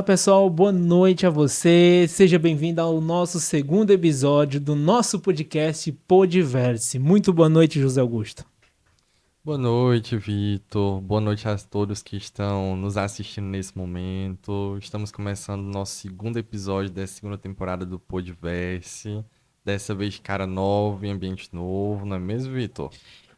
pessoal, boa noite a você. Seja bem-vindo ao nosso segundo episódio do nosso podcast Podiverse. Muito boa noite, José Augusto. Boa noite, Vitor. Boa noite a todos que estão nos assistindo nesse momento. Estamos começando o nosso segundo episódio dessa segunda temporada do Podverse. Dessa vez, cara nova, em ambiente novo, não é mesmo, Vitor?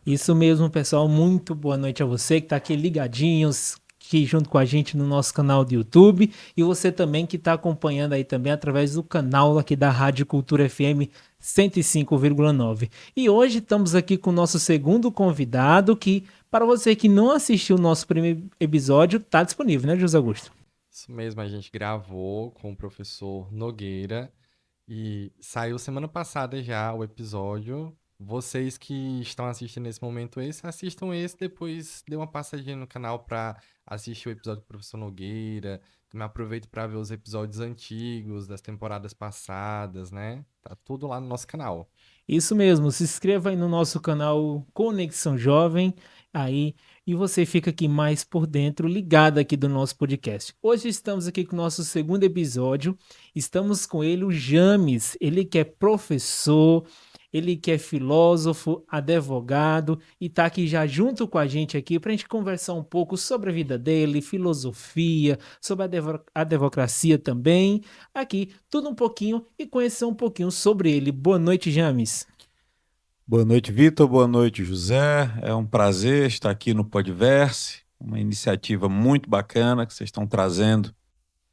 Isso mesmo, pessoal. Muito boa noite a você que está aqui ligadinhos, aqui junto com a gente no nosso canal do YouTube e você também que está acompanhando aí também através do canal aqui da Rádio Cultura FM 105,9. E hoje estamos aqui com o nosso segundo convidado que, para você que não assistiu o nosso primeiro episódio, está disponível, né, José Augusto? Isso mesmo, a gente gravou com o professor Nogueira e saiu semana passada já o episódio. Vocês que estão assistindo nesse momento esse, assistam esse, depois dê uma passadinha no canal para assistir o episódio do professor Nogueira. Também aproveito para ver os episódios antigos das temporadas passadas, né? Tá tudo lá no nosso canal. Isso mesmo, se inscreva aí no nosso canal Conexão Jovem, aí, e você fica aqui mais por dentro, ligado aqui do nosso podcast. Hoje estamos aqui com o nosso segundo episódio, estamos com ele, o James, ele que é professor, ele que é filósofo, advogado, e está aqui já junto com a gente aqui para a gente conversar um pouco sobre a vida dele, filosofia, sobre a democracia também, aqui tudo um pouquinho e conhecer um pouquinho sobre ele. Boa noite, James. Boa noite, Vitor. Boa noite, José. É um prazer estar aqui no Podverse, uma iniciativa muito bacana que vocês estão trazendo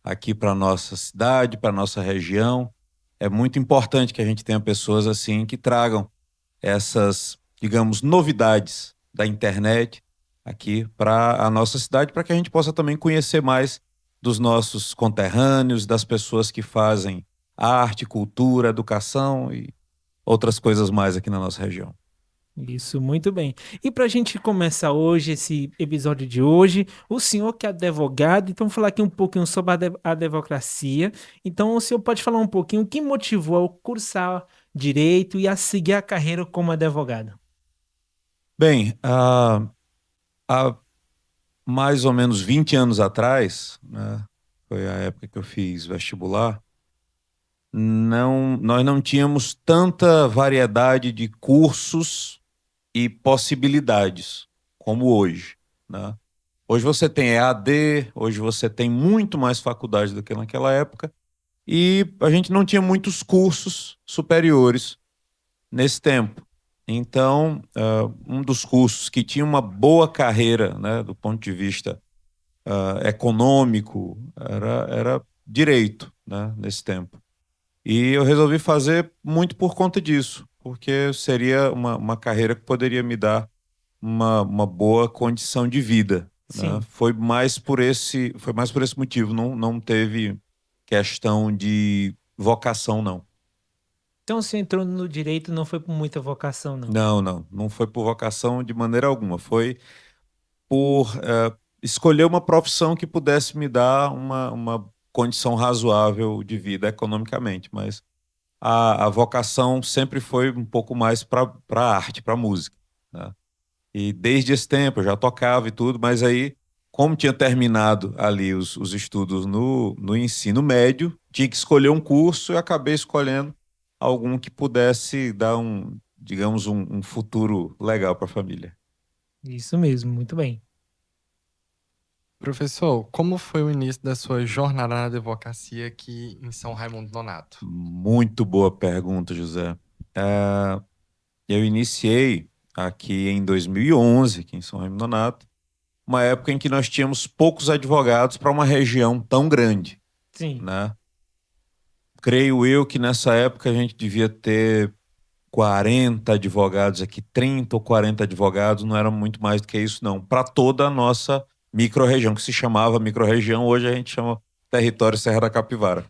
aqui para a nossa cidade, para a nossa região. É muito importante que a gente tenha pessoas assim que tragam essas, digamos, novidades da internet aqui para a nossa cidade, para que a gente possa também conhecer mais dos nossos conterrâneos, das pessoas que fazem arte, cultura, educação e outras coisas mais aqui na nossa região. Isso, muito bem. E para a gente começar hoje, esse episódio de hoje, o senhor que é advogado, então vamos falar aqui um pouquinho sobre a advocacia. Então, o senhor pode falar um pouquinho o que motivou a cursar direito e a seguir a carreira como advogado? Bem, há mais ou menos 20 anos atrás, né, foi a época que eu fiz vestibular, nós não tínhamos tanta variedade de cursos e possibilidades como hoje, né? Hoje você tem EAD, hoje você tem muito mais faculdade do que naquela época, e a gente não tinha muitos cursos superiores nesse tempo. Então, um dos cursos que tinha uma boa carreira, né, do ponto de vista econômico, era direito, né, nesse tempo. E eu resolvi fazer muito por conta disso, porque seria uma carreira que poderia me dar uma boa condição de vida, né? Sim. Foi mais por esse motivo, não teve questão de vocação, não. Então, você entrou no direito, não foi por muita vocação, não. Não foi por vocação de maneira alguma. Foi por escolher uma profissão que pudesse me dar uma condição razoável de vida economicamente. Mas a vocação sempre foi um pouco mais para a arte, para a música, né? E desde esse tempo eu já tocava e tudo, mas aí, como tinha terminado ali os estudos no ensino médio, tinha que escolher um curso e acabei escolhendo algum que pudesse dar digamos, um futuro legal para a família. Isso mesmo, muito bem. Professor, como foi o início da sua jornada na advocacia aqui em São Raimundo Nonato? Muito boa pergunta, José. É, eu iniciei aqui em 2011, aqui em São Raimundo Nonato, uma época em que nós tínhamos poucos advogados para uma região tão grande, Sim. né? Creio eu que nessa época a gente devia ter 40 advogados aqui, 30 ou 40 advogados, não era muito mais do que isso, não, para toda a nossa microrregião, que se chamava microrregião, hoje a gente chama Território Serra da Capivara.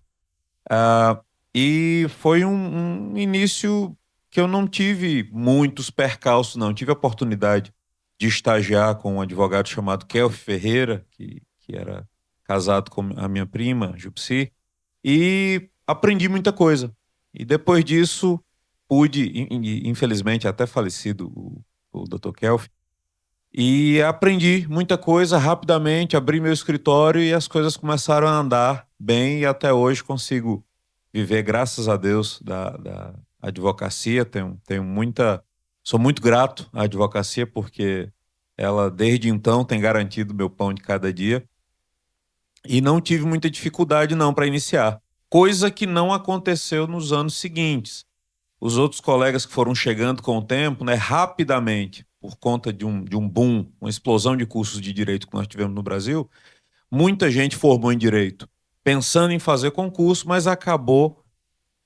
Ah, e foi um início que eu não tive muitos percalços, não. Tive a oportunidade de estagiar com um advogado chamado Kelf Ferreira, que era casado com a minha prima, Jupsi, e aprendi muita coisa. E depois disso, pude, infelizmente, até falecido o Dr. Kelf, E aprendi muita coisa rapidamente, abri meu escritório e as coisas começaram a andar bem e até hoje consigo viver, graças a Deus, da advocacia. Sou muito grato à advocacia porque ela, desde então, tem garantido meu pão de cada dia. E não tive muita dificuldade não para iniciar, coisa que não aconteceu nos anos seguintes. Os outros colegas que foram chegando com o tempo, né, rapidamente, por conta de um boom, uma explosão de cursos de direito que nós tivemos no Brasil, muita gente formou em direito, pensando em fazer concurso, mas acabou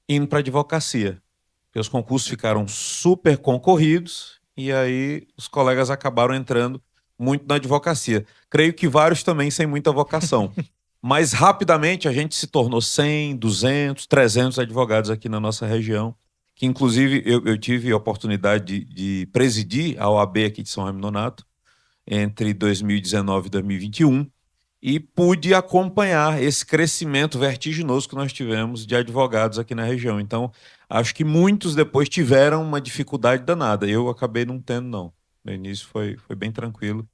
indo para a advocacia. Porque os concursos ficaram super concorridos e aí os colegas acabaram entrando muito na advocacia. Creio que vários também sem muita vocação. Mas rapidamente a gente se tornou 100, 200, 300 advogados aqui na nossa região, que inclusive eu tive a oportunidade de presidir a OAB aqui de São Raimundo Nonato entre 2019 e 2021 e pude acompanhar esse crescimento vertiginoso que nós tivemos de advogados aqui na região. Então, acho que muitos depois tiveram uma dificuldade danada. Eu acabei não tendo, não. No início foi bem tranquilo.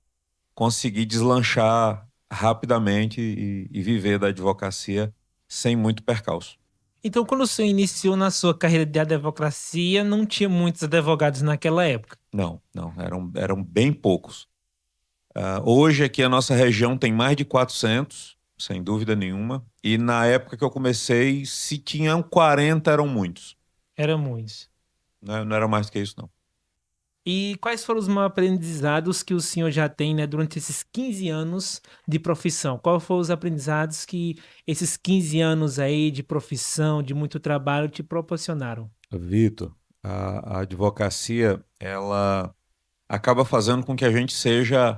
Consegui deslanchar rapidamente e viver da advocacia sem muito percalço. Então, quando você iniciou na sua carreira de advocacia, não tinha muitos advogados naquela época. Não, eram bem poucos. Hoje aqui a nossa região tem mais de 400, sem dúvida nenhuma. E na época que eu comecei, se tinham 40, eram muitos. Eram muitos. Não era mais do que isso, não. E quais foram os maiores aprendizados que o senhor já tem, né, durante esses 15 anos de profissão? Quais foram os aprendizados que esses 15 anos aí de profissão, de muito trabalho, te proporcionaram? Vitor, a advocacia, ela acaba fazendo com que a gente seja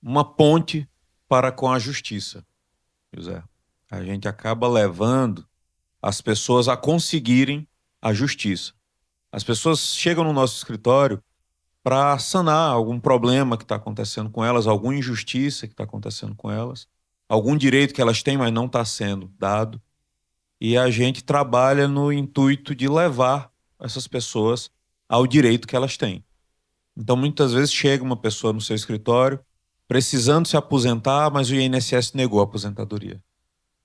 uma ponte para com a justiça, José. A gente acaba levando as pessoas a conseguirem a justiça. As pessoas chegam no nosso escritório para sanar algum problema que está acontecendo com elas, alguma injustiça que está acontecendo com elas, algum direito que elas têm, mas não está sendo dado. E a gente trabalha no intuito de levar essas pessoas ao direito que elas têm. Então, muitas vezes chega uma pessoa no seu escritório precisando se aposentar, mas o INSS negou a aposentadoria.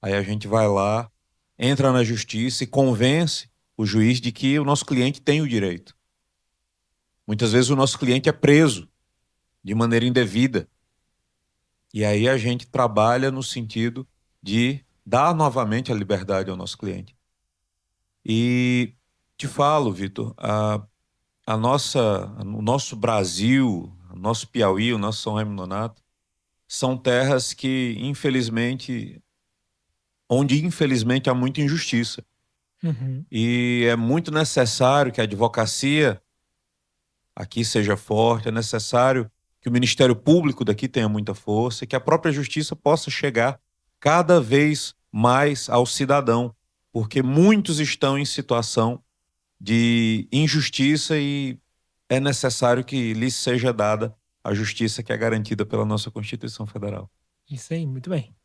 Aí a gente vai lá, entra na justiça e convence o juiz de que o nosso cliente tem o direito. Muitas vezes o nosso cliente é preso de maneira indevida. E aí a gente trabalha no sentido de dar novamente a liberdade ao nosso cliente. E te falo, Vitor, o nosso Brasil, o nosso Piauí, o nosso São Raimundo Nonato, são terras que, onde infelizmente há muita injustiça. Uhum. E é muito necessário que a advocacia aqui seja forte, é necessário que o Ministério Público daqui tenha muita força e que a própria justiça possa chegar cada vez mais ao cidadão, porque muitos estão em situação de injustiça e é necessário que lhes seja dada a justiça que é garantida pela nossa Constituição Federal. Isso aí, muito bem.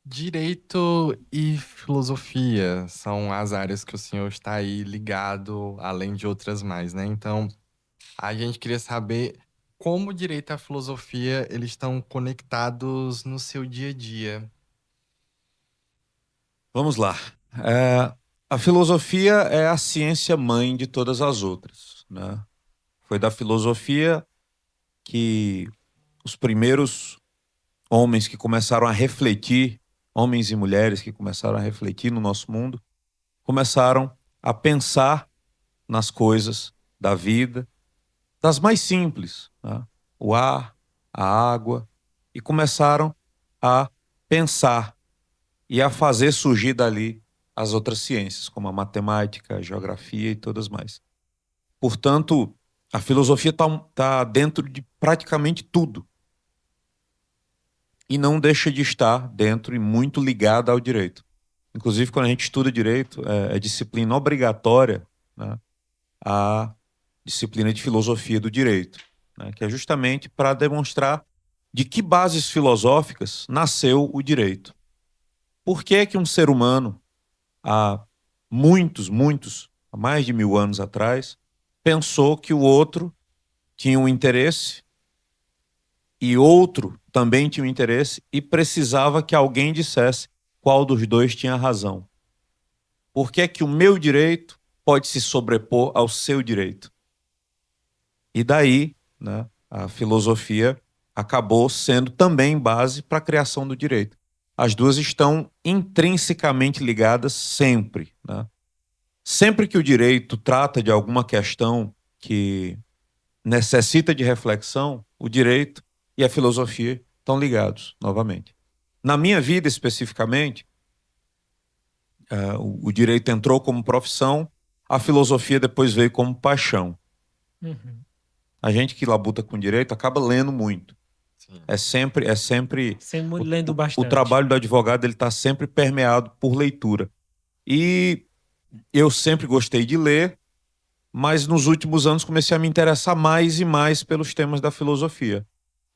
Direito e filosofia são as áreas que o senhor está aí ligado, além de outras mais, né? Então, a gente queria saber como o direito e a filosofia eles estão conectados no seu dia a dia. Vamos lá. A filosofia é a ciência mãe de todas as outras, né? Foi da filosofia que os primeiros homens que começaram a refletir, homens e mulheres que começaram a refletir no nosso mundo, começaram a pensar nas coisas da vida, das mais simples, né? O ar, a água, e começaram a pensar e a fazer surgir dali as outras ciências, como a matemática, a geografia e todas mais. Portanto, a filosofia está dentro de praticamente tudo. E não deixa de estar dentro e muito ligada ao direito. Inclusive, quando a gente estuda direito, é disciplina obrigatória, né, a disciplina de filosofia do direito, né, que é justamente para demonstrar de que bases filosóficas nasceu o direito. Por que que um ser humano, há há mais de 1000 anos atrás, pensou que o outro tinha um interesse e outro também tinha um interesse e precisava que alguém dissesse qual dos dois tinha razão. Por que é que o meu direito pode se sobrepor ao seu direito? E daí, né, a filosofia acabou sendo também base para a criação do direito. As duas estão intrinsecamente ligadas sempre, né? Sempre que o direito trata de alguma questão que necessita de reflexão, o direito e a filosofia estão ligados novamente. Na minha vida, especificamente, o direito entrou como profissão, a filosofia depois veio como paixão. Uhum. A gente que labuta com direito acaba lendo muito. Sim. É sempre Sempre lendo o bastante. trabalho do advogado ele está sempre permeado por leitura. E eu sempre gostei de ler, mas nos últimos anos comecei a me interessar mais e mais pelos temas da filosofia.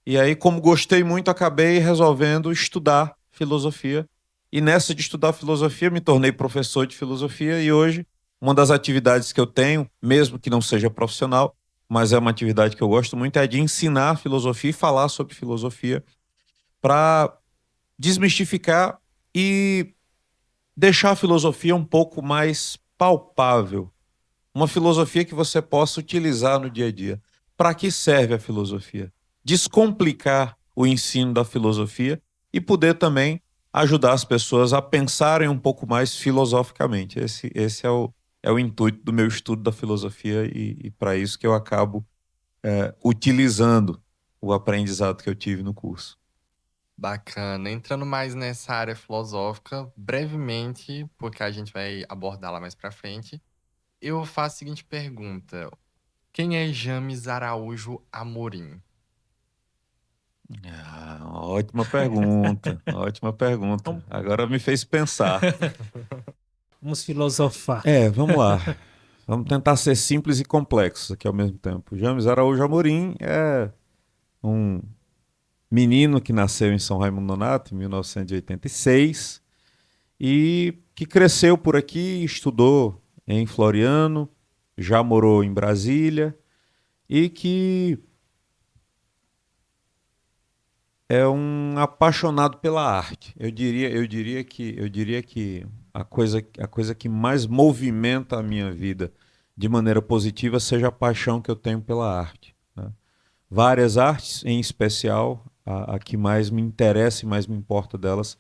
E aí, como gostei muito, acabei resolvendo estudar filosofia. E nessa de estudar filosofia, me tornei professor de filosofia e hoje uma das atividades que eu tenho, mesmo que não seja profissional, mas é uma atividade que eu gosto muito, é de ensinar filosofia e falar sobre filosofia para desmistificar e deixar a filosofia um pouco mais palpável. Uma filosofia que você possa utilizar no dia a dia. Para que serve a filosofia? Descomplicar o ensino da filosofia e poder também ajudar as pessoas a pensarem um pouco mais filosoficamente. Esse é o intuito do meu estudo da filosofia e para isso que eu acabo utilizando o aprendizado que eu tive no curso. Bacana. Entrando mais nessa área filosófica, brevemente, porque a gente vai abordá-la mais pra frente, eu faço a seguinte pergunta: quem é James Araújo Amorim? Ótima pergunta, ótima pergunta. Agora me fez pensar. Vamos filosofar. Vamos lá. Vamos tentar ser simples e complexos aqui ao mesmo tempo. James Araújo Amorim é um menino que nasceu em São Raimundo Nonato, em 1986, e que cresceu por aqui, estudou em Floriano, já morou em Brasília, e que é um apaixonado pela arte. Eu diria que a coisa que mais movimenta a minha vida de maneira positiva seja a paixão que eu tenho pela arte, né? Várias artes, em especial a que mais me interessa e mais me importa delas,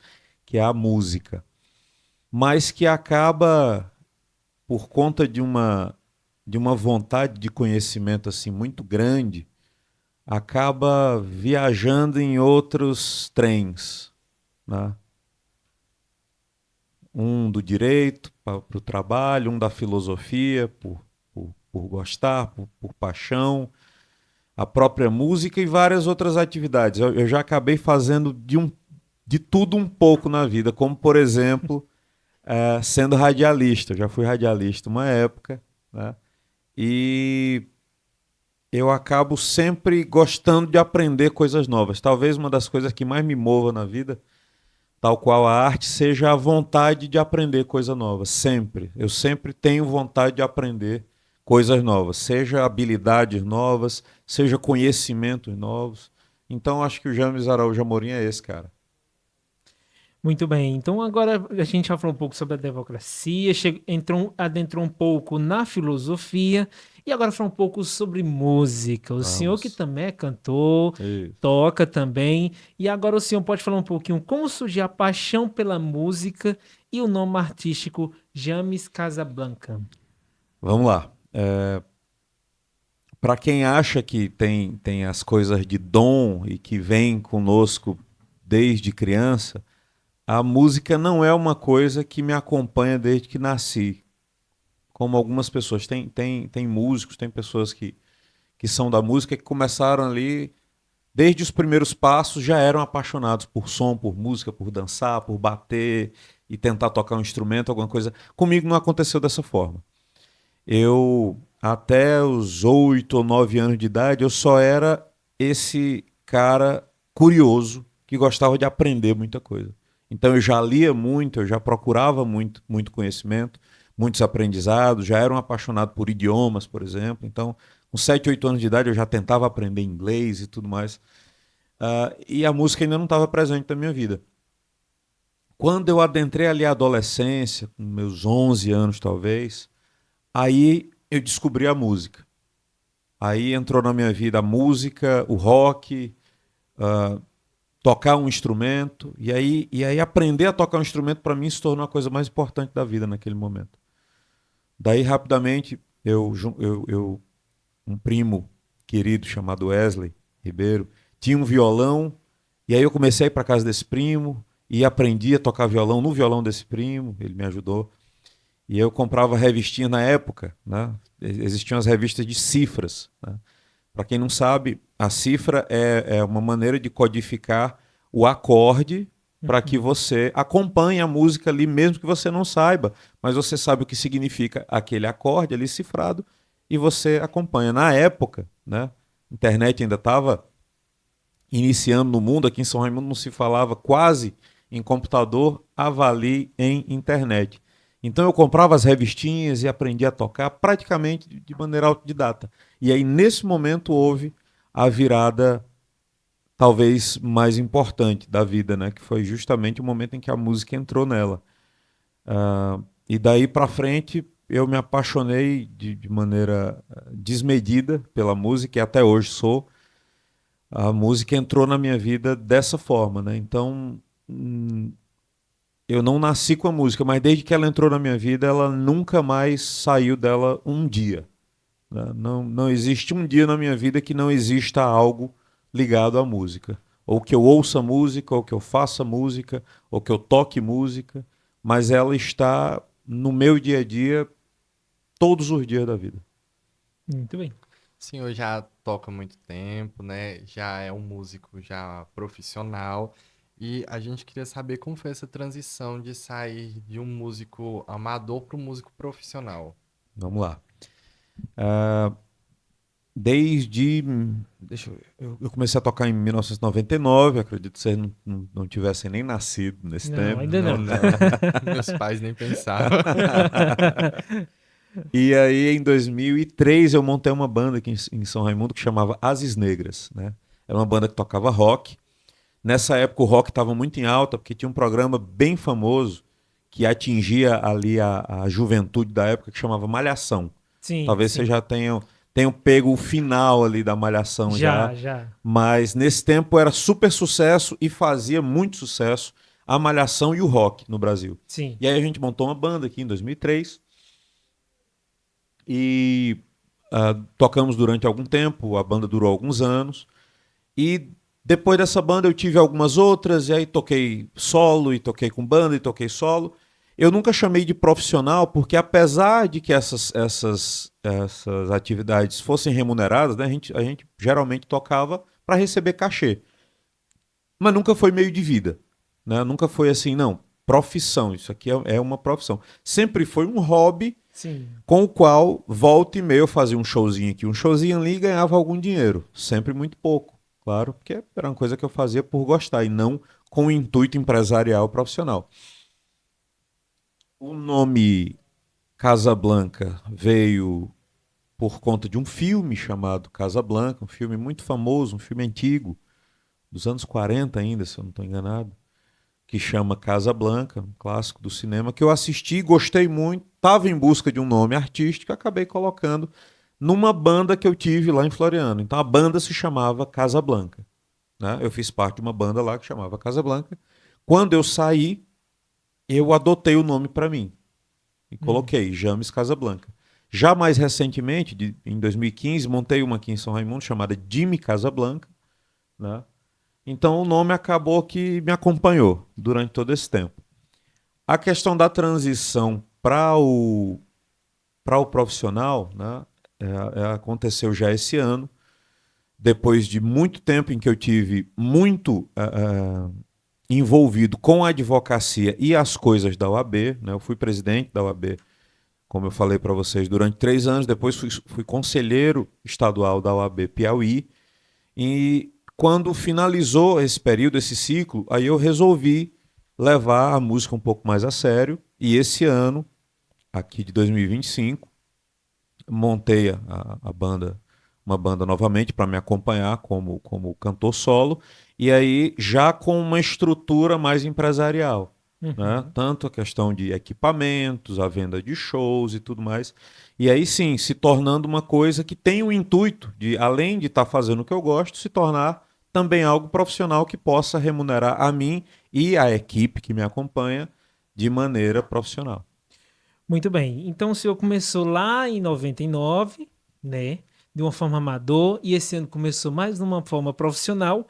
que é a música. Mas que acaba, por conta de uma vontade de conhecimento assim muito grande, acaba viajando em outros trens, né? Um do direito para o trabalho, um da filosofia, por gostar, por paixão, a própria música e várias outras atividades. Eu já acabei fazendo de tudo um pouco na vida, como, por exemplo, sendo radialista. Eu já fui radialista uma época, né? E eu acabo sempre gostando de aprender coisas novas. Talvez uma das coisas que mais me mova na vida, tal qual a arte, seja a vontade de aprender coisa nova. Sempre. Eu sempre tenho vontade de aprender coisas novas, seja habilidades novas, seja conhecimentos novos. Então acho que o James Araújo Amorim é esse, cara. Muito bem, então agora a gente já falou um pouco sobre a democracia, adentrou um pouco na filosofia e agora falou um pouco sobre música. O senhor que Vamos. também é cantor, Isso. toca também, e agora o senhor pode falar um pouquinho como surgiu a paixão pela música e o nome artístico James Casablanca. Vamos lá. Para quem acha que tem as coisas de dom e que vem conosco desde criança, a música não é uma coisa que me acompanha desde que nasci. Como algumas pessoas. Tem músicos, tem pessoas que são da música que começaram ali, desde os primeiros passos, já eram apaixonados por som, por música, por dançar, por bater e tentar tocar um instrumento, alguma coisa. Comigo não aconteceu dessa forma. Eu, até os 8 ou 9 anos de idade, eu só era esse cara curioso que gostava de aprender muita coisa. Então eu já lia muito, eu já procurava muito, muito conhecimento, muitos aprendizados, já era um apaixonado por idiomas, por exemplo. Então, com 7, 8 anos de idade eu já tentava aprender inglês e tudo mais. e a música ainda não estava presente na minha vida. Quando eu adentrei ali a adolescência, com meus 11 anos talvez, aí eu descobri a música. Aí entrou na minha vida a música, o rock, tocar um instrumento. E aí aprender a tocar um instrumento para mim se tornou a coisa mais importante da vida naquele momento. Daí rapidamente um primo querido chamado Wesley Ribeiro tinha um violão, e aí eu comecei a ir para casa desse primo e aprendi a tocar violão no violão desse primo, ele me ajudou. E eu comprava revistinha na época, né? Existiam as revistas de cifras, né? Para quem não sabe, a cifra é uma maneira de codificar o acorde para que você acompanhe a música ali, mesmo que você não saiba, mas você sabe o que significa aquele acorde ali cifrado e você acompanha. Na época, né, a internet ainda estava iniciando no mundo, aqui em São Raimundo não se falava quase em computador, avalie em internet. Então eu comprava as revistinhas e aprendi a tocar praticamente de maneira autodidata. E aí nesse momento houve a virada talvez mais importante da vida, né? Que foi justamente o momento em que a música entrou nela. E daí para frente eu me apaixonei de maneira desmedida pela música e até hoje sou. A música entrou na minha vida dessa forma, né? Então eu não nasci com a música, mas desde que ela entrou na minha vida, ela nunca mais saiu dela um dia, né? Não existe um dia na minha vida que não exista algo ligado à música. Ou que eu ouça música, ou que eu faça música, ou que eu toque música, mas ela está no meu dia a dia todos os dias da vida. Muito bem. O senhor já toca há muito tempo, né? Já é um músico já profissional. E a gente queria saber como foi essa transição de sair de um músico amador para um músico profissional. Vamos lá. Desde. Deixa eu comecei a tocar em 1999, acredito que vocês não tivessem nem nascido nesse Não, tempo. ainda não. Meus pais nem pensavam. E aí, em 2003, eu montei uma banda aqui em São Raimundo que chamava Ases Negras, né? Era uma banda que tocava rock. Nessa época, o rock estava muito em alta, porque tinha um programa bem famoso que atingia ali a juventude da época, que chamava Malhação. Sim, Talvez sim. vocês já tenham pego o final ali da Malhação já. Já. Mas nesse tempo era super sucesso e fazia muito sucesso a Malhação e o rock no Brasil. Sim. E aí a gente montou uma banda aqui em 2003 e tocamos durante algum tempo, a banda durou alguns anos. E depois dessa banda eu tive algumas outras, e aí toquei solo, e toquei com banda, e toquei solo. Eu nunca chamei de profissional, porque apesar de que essas atividades fossem remuneradas, né, a gente geralmente tocava para receber cachê. Mas nunca foi meio de vida, né? Nunca foi assim, não, profissão, isso aqui é uma profissão. Sempre foi um hobby. Sim. Com o qual, volta e meia, eu fazia um showzinho aqui, um showzinho ali e ganhava algum dinheiro. Sempre muito pouco, claro, porque era uma coisa que eu fazia por gostar e não com o intuito empresarial profissional. O nome Casablanca veio por conta de um filme chamado Casablanca, um filme muito famoso, um filme antigo, dos anos 40 ainda, se eu não estou enganado, que chama Casablanca, um clássico do cinema, que eu assisti, gostei muito, estava em busca de um nome artístico e acabei colocando numa banda que eu tive lá em Floriano. Então a banda se chamava Casablanca, né? Eu fiz parte de uma banda lá que chamava Casablanca. Quando eu saí, eu adotei o nome para mim e coloquei James Casablanca. Já mais recentemente, em 2015, montei uma aqui em São Raimundo chamada Jimmy Casablanca, né? Então o nome acabou que me acompanhou durante todo esse tempo. A questão da transição para o profissional, né, aconteceu já esse ano, depois de muito tempo em que eu tive muito envolvido com a advocacia e as coisas da OAB, né? Eu fui presidente da OAB, como eu falei para vocês, durante 3 anos, depois fui conselheiro estadual da OAB Piauí, e quando finalizou esse período, esse ciclo, aí eu resolvi levar a música um pouco mais a sério. E esse ano, aqui de 2025, montei a banda uma banda novamente para me acompanhar como cantor solo, e aí já com uma estrutura mais empresarial, né? Uhum. Tanto a questão de equipamentos, a venda de shows e tudo mais. E aí sim, se tornando uma coisa que tem o intuito de, além de estar fazendo o que eu gosto, se tornar também algo profissional que possa remunerar a mim e a equipe que me acompanha de maneira profissional. Muito bem. Então o senhor começou lá em 99, né? De uma forma amador, e esse ano começou mais de uma forma profissional.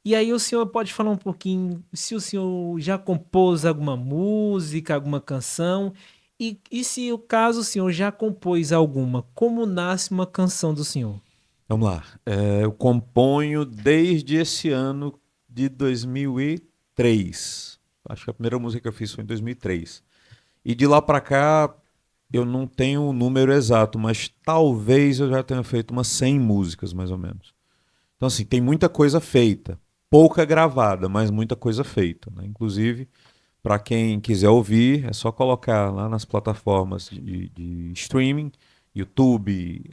E aí o senhor pode falar um pouquinho se o senhor já compôs alguma música, alguma canção, e se o caso o senhor já compôs alguma, como nasce uma canção do senhor? Vamos lá. Eu componho desde esse ano de 2003. Acho que a primeira música que eu fiz foi em 2003. E de lá para cá, eu não tenho o número exato, mas talvez eu já tenha feito umas 100 músicas, mais ou menos. Então, assim, tem muita coisa feita. Pouca gravada, mas muita coisa feita, né? Inclusive, para quem quiser ouvir, é só colocar lá nas plataformas de streaming, YouTube,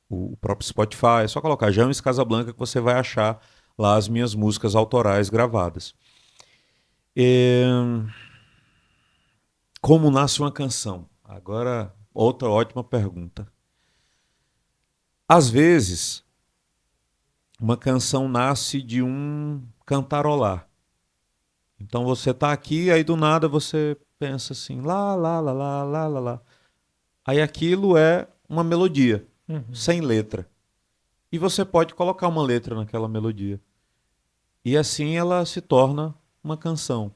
o próprio Spotify, é só colocar James Casablanca que você vai achar lá as minhas músicas autorais gravadas. E, como nasce uma canção? Agora, outra ótima pergunta. Às vezes, uma canção nasce de um cantarolar. Então você está aqui, aí do nada você pensa assim, lá, lá, lá, lá, lá, lá, lá. Aí aquilo é uma melodia, Uhum. sem letra. E você pode colocar uma letra naquela melodia. E assim ela se torna uma canção.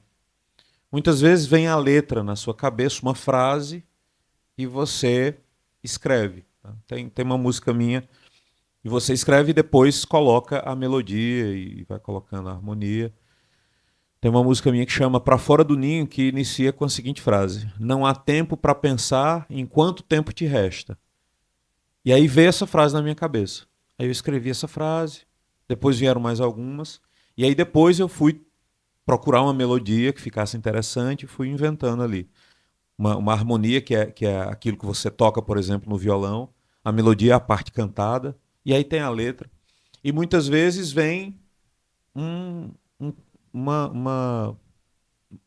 Muitas vezes vem a letra na sua cabeça, uma frase, e você escreve. Tá? Tem uma música minha, e você escreve e depois coloca a melodia e vai colocando a harmonia. Tem uma música minha que chama Pra Fora do Ninho, que inicia com a seguinte frase: Não há tempo para pensar em quanto tempo te resta. E aí veio essa frase na minha cabeça. Aí eu escrevi essa frase, depois vieram mais algumas, e aí depois eu fui procurar uma melodia que ficasse interessante e fui inventando ali. Uma harmonia que é aquilo que você toca, por exemplo, no violão, a melodia é a parte cantada, e aí tem a letra. E muitas vezes vem um, um, uma,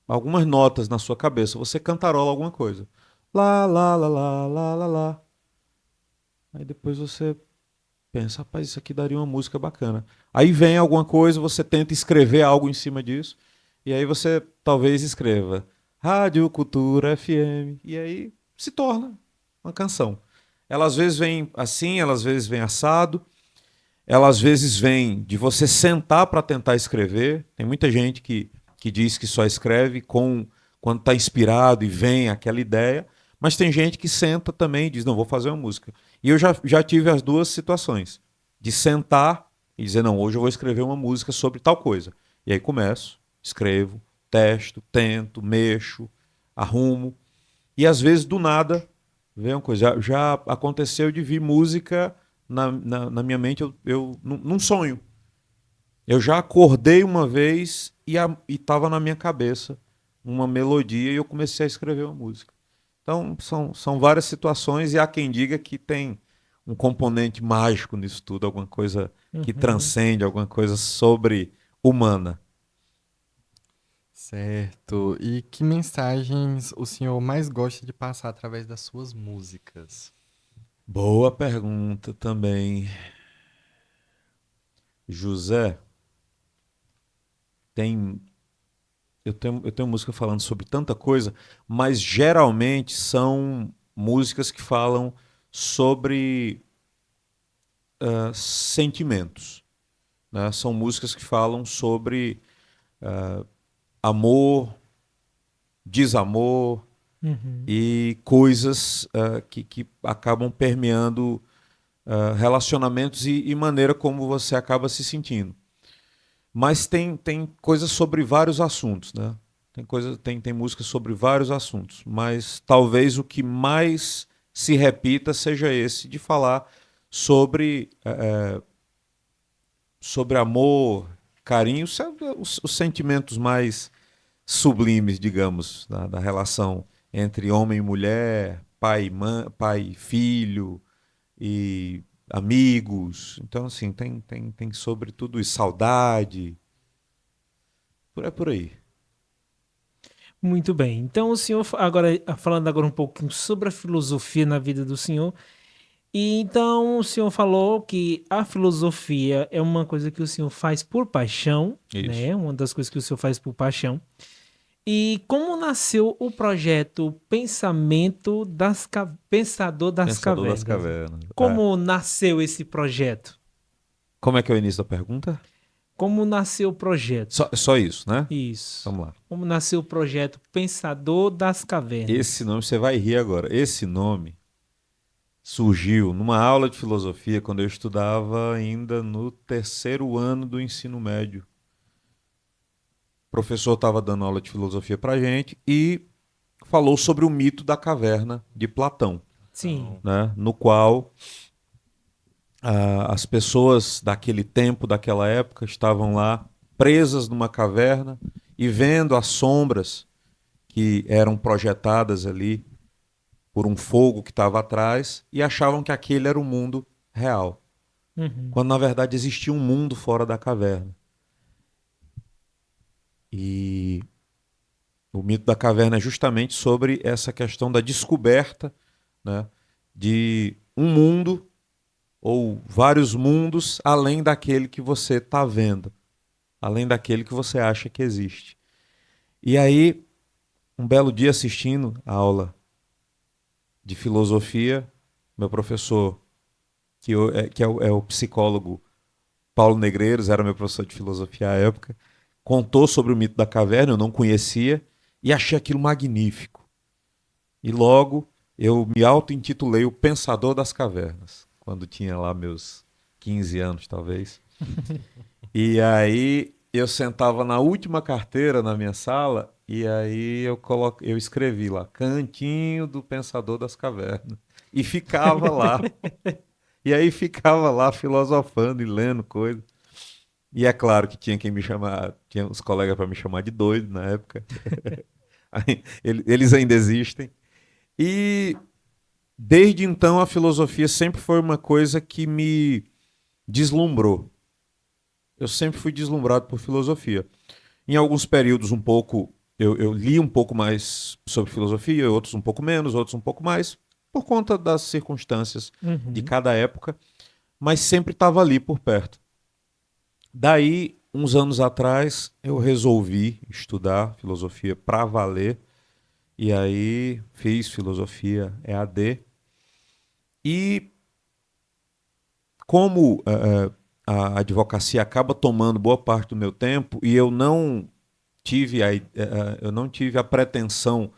algumas notas na sua cabeça, você cantarola alguma coisa. Lá, lá, lá, lá, lá, lá, lá. Aí depois você pensa, rapaz, isso aqui daria uma música bacana. Aí vem alguma coisa, você tenta escrever algo em cima disso, e aí você talvez escreva Rádio Cultura FM, e aí se torna uma canção. Ela às vezes vem assim, ela às vezes vem assado, ela às vezes vem de você sentar para tentar escrever. Tem muita gente que diz que só escreve quando está inspirado e vem aquela ideia, mas tem gente que senta também e diz, não, vou fazer uma música. E eu já tive as duas situações, de sentar e dizer, não, hoje eu vou escrever uma música sobre tal coisa. E aí começo, escrevo, testo, tento, mexo, arrumo. E às vezes, do nada, vem uma coisa. Já aconteceu de vir música na minha mente, num sonho. Eu já acordei uma vez e estava na minha cabeça uma melodia e eu comecei a escrever uma música. Então, são várias situações e há quem diga que tem um componente mágico nisso tudo, alguma coisa que Uhum. transcende, alguma coisa sobre-humana. Certo. E que mensagens o senhor mais gosta de passar através das suas músicas? Boa pergunta também. José, tem eu tenho música falando sobre tanta coisa, mas geralmente são músicas que falam sobre sentimentos, né? São músicas que falam sobre amor, desamor Uhum. e coisas que acabam permeando relacionamentos e maneira como você acaba se sentindo. Mas tem coisas sobre vários assuntos, né? Tem músicas sobre vários assuntos, mas talvez o que mais se repita seja esse de falar sobre sobre amor, carinho, os sentimentos mais sublimes, digamos, da relação entre homem e mulher, pai e filho, e amigos. Então, assim, tem sobre tudo isso, saudade, por aí. Muito bem. Então, o senhor, agora, falando agora um pouquinho sobre a filosofia na vida do senhor. E então, o senhor falou que a filosofia é uma coisa que o senhor faz por paixão, Isso. né? Uma das coisas que o senhor faz por paixão. E como nasceu o projeto Pensador das Pensador das Cavernas? Cavernas. Como nasceu esse projeto? Como é que é o início da pergunta? Como nasceu o projeto? Só isso, né? Isso. Vamos lá. Como nasceu o projeto Pensador das Esse Cavernas? nome, você vai rir agora. Esse nome surgiu numa aula de filosofia quando eu estudava ainda no terceiro ano do ensino médio. O professor estava dando aula de filosofia para gente e falou sobre o mito da caverna de Platão, Sim. né? No qual as pessoas daquele tempo, daquela época, estavam lá presas numa caverna e vendo as sombras que eram projetadas ali por um fogo que estava atrás e achavam que aquele era o mundo real, Uhum. quando na verdade existia um mundo fora da caverna. E o mito da caverna é justamente sobre essa questão da descoberta, né, de um mundo ou vários mundos além daquele que você está vendo, além daquele que você acha que existe. E aí, um belo dia assistindo a aula de filosofia, meu professor, que é o psicólogo Paulo Negreiros, era meu professor de filosofia à época, contou sobre o mito da caverna, eu não conhecia, e achei aquilo magnífico. E logo eu me auto-intitulei o Pensador das Cavernas, quando tinha lá meus 15 anos, talvez. E aí eu sentava na última carteira na minha sala, e aí eu escrevi lá, Cantinho do Pensador das Cavernas. E ficava lá. E aí ficava lá filosofando e lendo coisas. E é claro que tinha quem me chamar, tinha os colegas para me chamar de doido na época. Eles ainda existem. E desde então a filosofia sempre foi uma coisa que me deslumbrou. Eu sempre fui deslumbrado por filosofia. Em alguns períodos um pouco eu li um pouco mais sobre filosofia, outros um pouco menos, outros um pouco mais, por conta das circunstâncias de Uhum. cada época, mas sempre estava ali por perto. Daí, uns anos atrás, eu resolvi estudar filosofia para valer. E aí fiz filosofia EAD. E como a advocacia acaba tomando boa parte do meu tempo e eu não tive a pretensão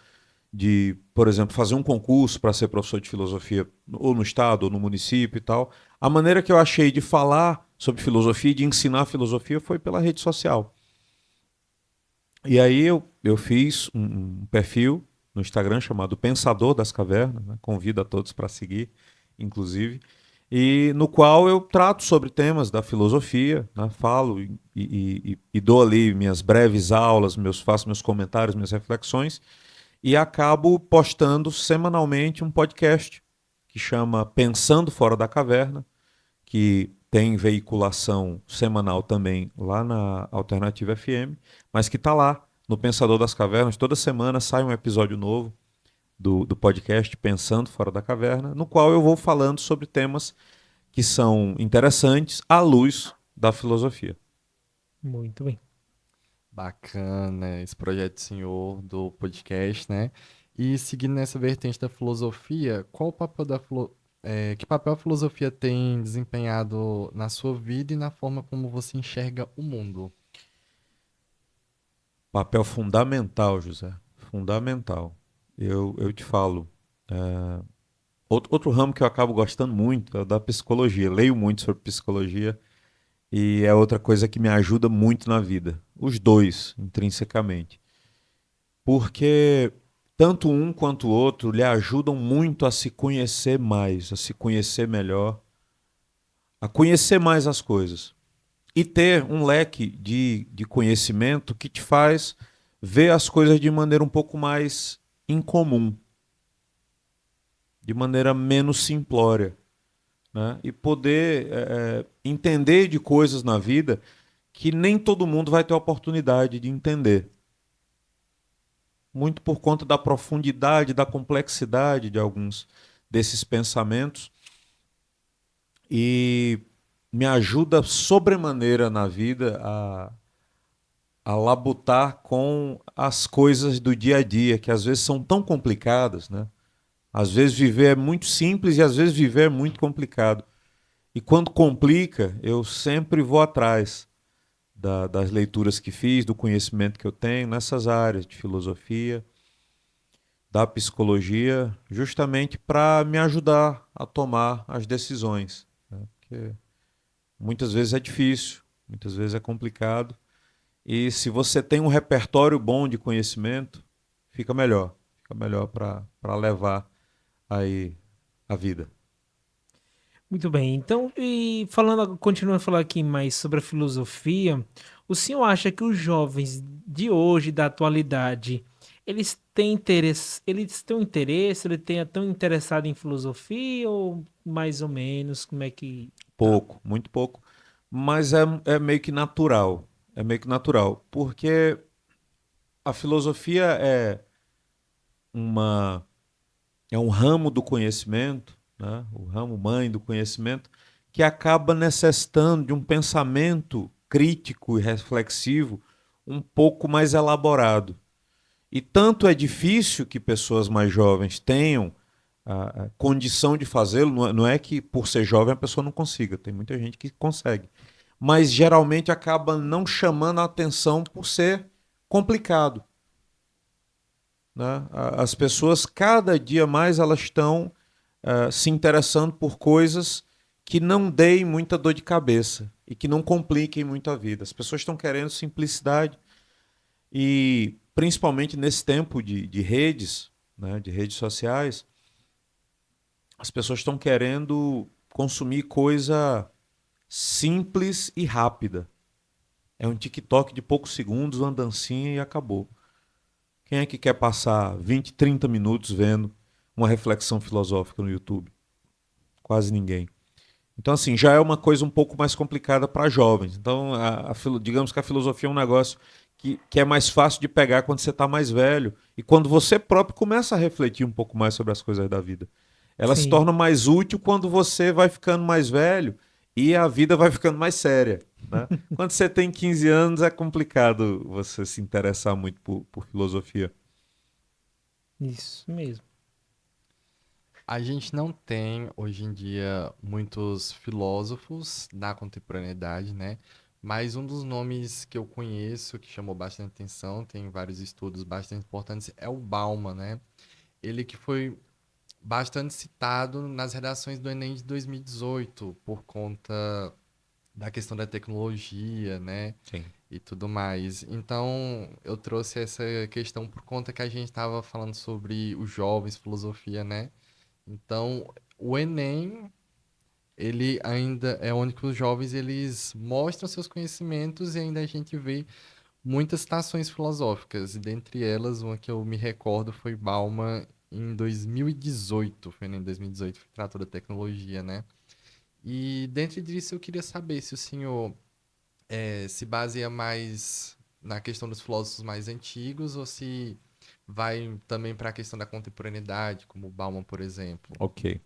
de, por exemplo, fazer um concurso para ser professor de filosofia ou no estado ou no município e tal, a maneira que eu achei de falar sobre filosofia e de ensinar filosofia foi pela rede social. E aí eu fiz um perfil no Instagram chamado Pensador das Cavernas, né? Convido a todos para seguir, inclusive, e no qual eu trato sobre temas da filosofia, né? Falo e dou ali minhas breves aulas, faço meus comentários, minhas reflexões, e acabo postando semanalmente um podcast que chama Pensando Fora da Caverna, que tem veiculação semanal também lá na Alternativa FM, mas que está lá no Pensador das Cavernas. Toda semana sai um episódio novo do podcast Pensando Fora da Caverna, no qual eu vou falando sobre temas que são interessantes à luz da filosofia. Muito bem. Bacana esse projeto do senhor do podcast, né? E seguindo nessa vertente da filosofia, qual o papel que papel a filosofia tem desempenhado na sua vida e na forma como você enxerga o mundo? Papel fundamental, José. Fundamental. Eu te falo. Outro ramo que eu acabo gostando muito é o da psicologia. Leio muito sobre psicologia e é outra coisa que me ajuda muito na vida. Os dois, intrinsecamente. Porque tanto um quanto o outro lhe ajudam muito a se conhecer mais, a se conhecer melhor, a conhecer mais as coisas. E ter um leque de conhecimento que te faz ver as coisas de maneira um pouco mais incomum, de maneira menos simplória. né? E poder entender de coisas na vida que nem todo mundo vai ter a oportunidade de entender. Muito por conta da profundidade, da complexidade de alguns desses pensamentos. E me ajuda sobremaneira na vida a labutar com as coisas do dia a dia, que às vezes são tão complicadas, né? Às vezes viver é muito simples e às vezes viver é muito complicado. E quando complica, eu sempre vou atrás das leituras que fiz, do conhecimento que eu tenho nessas áreas de filosofia, da psicologia, justamente para me ajudar a tomar as decisões, né? Porque muitas vezes é difícil, muitas vezes é complicado. E se você tem um repertório bom de conhecimento, fica melhor para levar aí a vida. Muito bem. Então, e falando, continuando a falar aqui mais sobre a filosofia, o senhor acha que os jovens de hoje, da atualidade, eles têm interesse, eles estão interessados em filosofia ou mais ou menos, como é que tá? Pouco, muito pouco. Mas é meio que natural. É meio que natural. Porque a filosofia uma, é um ramo do conhecimento, né? O ramo mãe do conhecimento, que acaba necessitando de um pensamento crítico e reflexivo um pouco mais elaborado. E tanto é difícil que pessoas mais jovens tenham a condição de fazê-lo, não é que por ser jovem a pessoa não consiga, tem muita gente que consegue. Mas geralmente acaba não chamando a atenção por ser complicado, né? As pessoas, cada dia mais, elas estão se interessando por coisas que não deem muita dor de cabeça e que não compliquem muito a vida. As pessoas estão querendo simplicidade e, principalmente nesse tempo de redes, né, de redes sociais, as pessoas estão querendo consumir coisa simples e rápida. É um TikTok de poucos segundos, uma dancinha e acabou. Quem é que quer passar 20, 30 minutos vendo uma reflexão filosófica no YouTube? Quase ninguém. Então, assim, já é uma coisa um pouco mais complicada para jovens. Então, digamos que a filosofia é um negócio que é mais fácil de pegar quando você está mais velho e quando você próprio começa a refletir um pouco mais sobre as coisas da vida. Ela se Sim. torna mais útil quando você vai ficando mais velho e a vida vai ficando mais séria, né? Quando você tem 15 anos é complicado você se interessar muito por filosofia. Isso mesmo. A gente não tem hoje em dia muitos filósofos da contemporaneidade, né? Mas um dos nomes que eu conheço, que chamou bastante atenção, tem vários estudos bastante importantes, é o Bauman, né? Ele que foi bastante citado nas redações do Enem de 2018, por conta da questão da tecnologia, né? Sim. E tudo mais. Então, eu trouxe essa questão por conta que a gente estava falando sobre os jovens, filosofia, né? Então, o Enem, ele ainda é onde que os jovens eles mostram seus conhecimentos e ainda a gente vê muitas citações filosóficas. E dentre elas, uma que eu me recordo foi Bauman em 2018, foi em 2018 que tratou da tecnologia, né? E dentro disso eu queria saber se o senhor se baseia mais na questão dos filósofos mais antigos ou se vai também para a questão da contemporaneidade, como Bauman, por exemplo. Ok.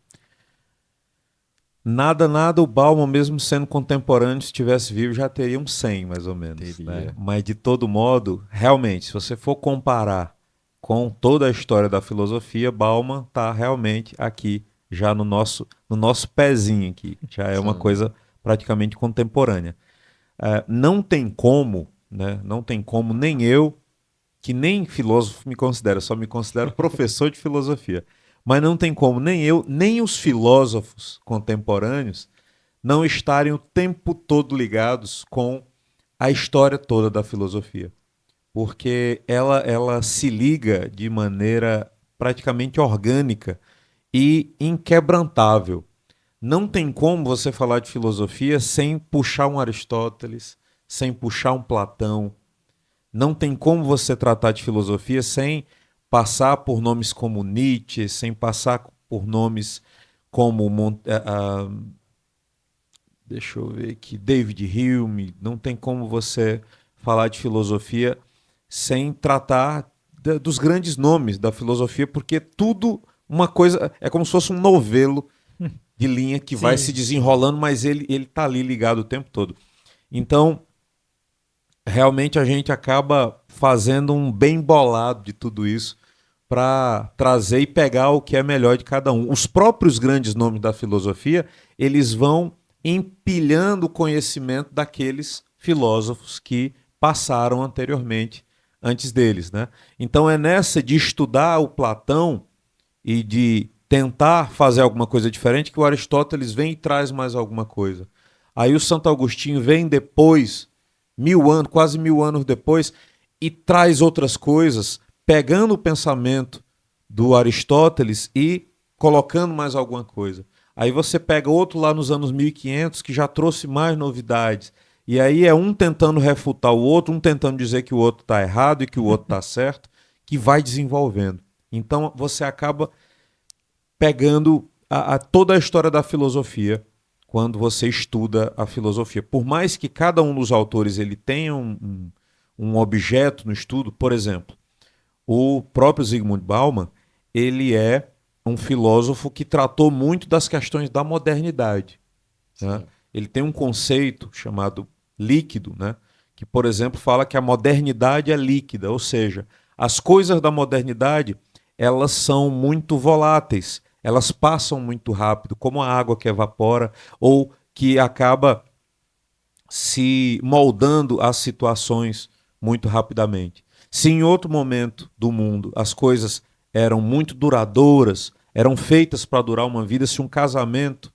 Nada, nada, o Bauman, mesmo sendo contemporâneo, se estivesse vivo, já teria uns 100, mais ou menos, né? Teria. Mas, de todo modo, realmente, se você for comparar com toda a história da filosofia, Bauman está realmente aqui, já no nosso pezinho aqui. Já é uma Sim. coisa praticamente contemporânea. Não tem como, né? Não tem como, nem eu, que nem filósofo me considero, só me considero professor de filosofia. Mas não tem como nem eu, nem os filósofos contemporâneos não estarem o tempo todo ligados com a história toda da filosofia. Porque ela se liga de maneira praticamente orgânica e inquebrantável. Não tem como você falar de filosofia sem puxar um Aristóteles, sem puxar um Platão. Não tem como você tratar de filosofia sem passar por nomes como Nietzsche, sem passar por nomes como deixa eu ver aqui, David Hume. Não tem como você falar de filosofia sem tratar dos grandes nomes da filosofia, porque tudo uma coisa, é como se fosse um novelo de linha que vai se Sim. desenrolando, mas ele tá ali ligado o tempo todo. Então, realmente a gente acaba fazendo um bem bolado de tudo isso para trazer e pegar o que é melhor de cada um. Os próprios grandes nomes da filosofia, eles vão empilhando o conhecimento daqueles filósofos que passaram anteriormente, antes deles, né? Então é nessa de estudar o Platão e de tentar fazer alguma coisa diferente que o Aristóteles vem e traz mais alguma coisa. Aí o Santo Agostinho vem depois, 1000 anos, quase 1000 anos depois, e traz outras coisas, pegando o pensamento do Aristóteles e colocando mais alguma coisa. Aí você pega outro lá nos anos 1500 que já trouxe mais novidades. E aí é um tentando refutar o outro, um tentando dizer que o outro está errado e que o outro está certo, que vai desenvolvendo. Então você acaba pegando toda a história da filosofia quando você estuda a filosofia. Por mais que cada um dos autores ele tenha um objeto no estudo, por exemplo, o próprio Zygmunt Bauman, ele é um filósofo que tratou muito das questões da modernidade. Né? Ele tem um conceito chamado líquido, né? Que, por exemplo, fala que a modernidade é líquida, ou seja, as coisas da modernidade elas são muito voláteis, elas passam muito rápido, como a água que evapora ou que acaba se moldando às situações muito rapidamente. Se em outro momento do mundo as coisas eram muito duradouras, eram feitas para durar uma vida, se um casamento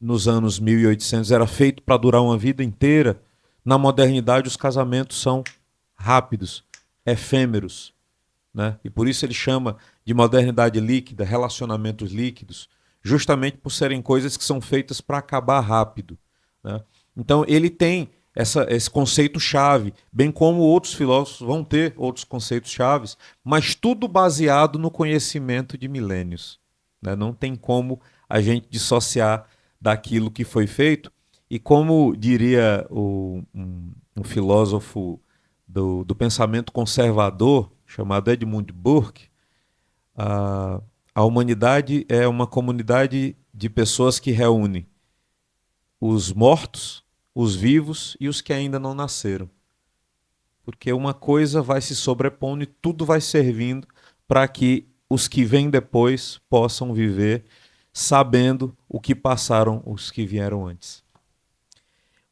nos anos 1800 era feito para durar uma vida inteira, na modernidade os casamentos são rápidos, efêmeros, né? E por isso ele chama de modernidade líquida, relacionamentos líquidos, justamente por serem coisas que são feitas para acabar rápido, né? Então ele tem esse conceito-chave, bem como outros filósofos vão ter outros conceitos-chaves, mas tudo baseado no conhecimento de milênios, né? Não tem como a gente dissociar daquilo que foi feito. E como diria um filósofo do pensamento conservador, chamado Edmund Burke, a humanidade é uma comunidade de pessoas que reúne os mortos, os vivos e os que ainda não nasceram. Porque uma coisa vai se sobrepondo e tudo vai servindo para que os que vêm depois possam viver sabendo o que passaram os que vieram antes.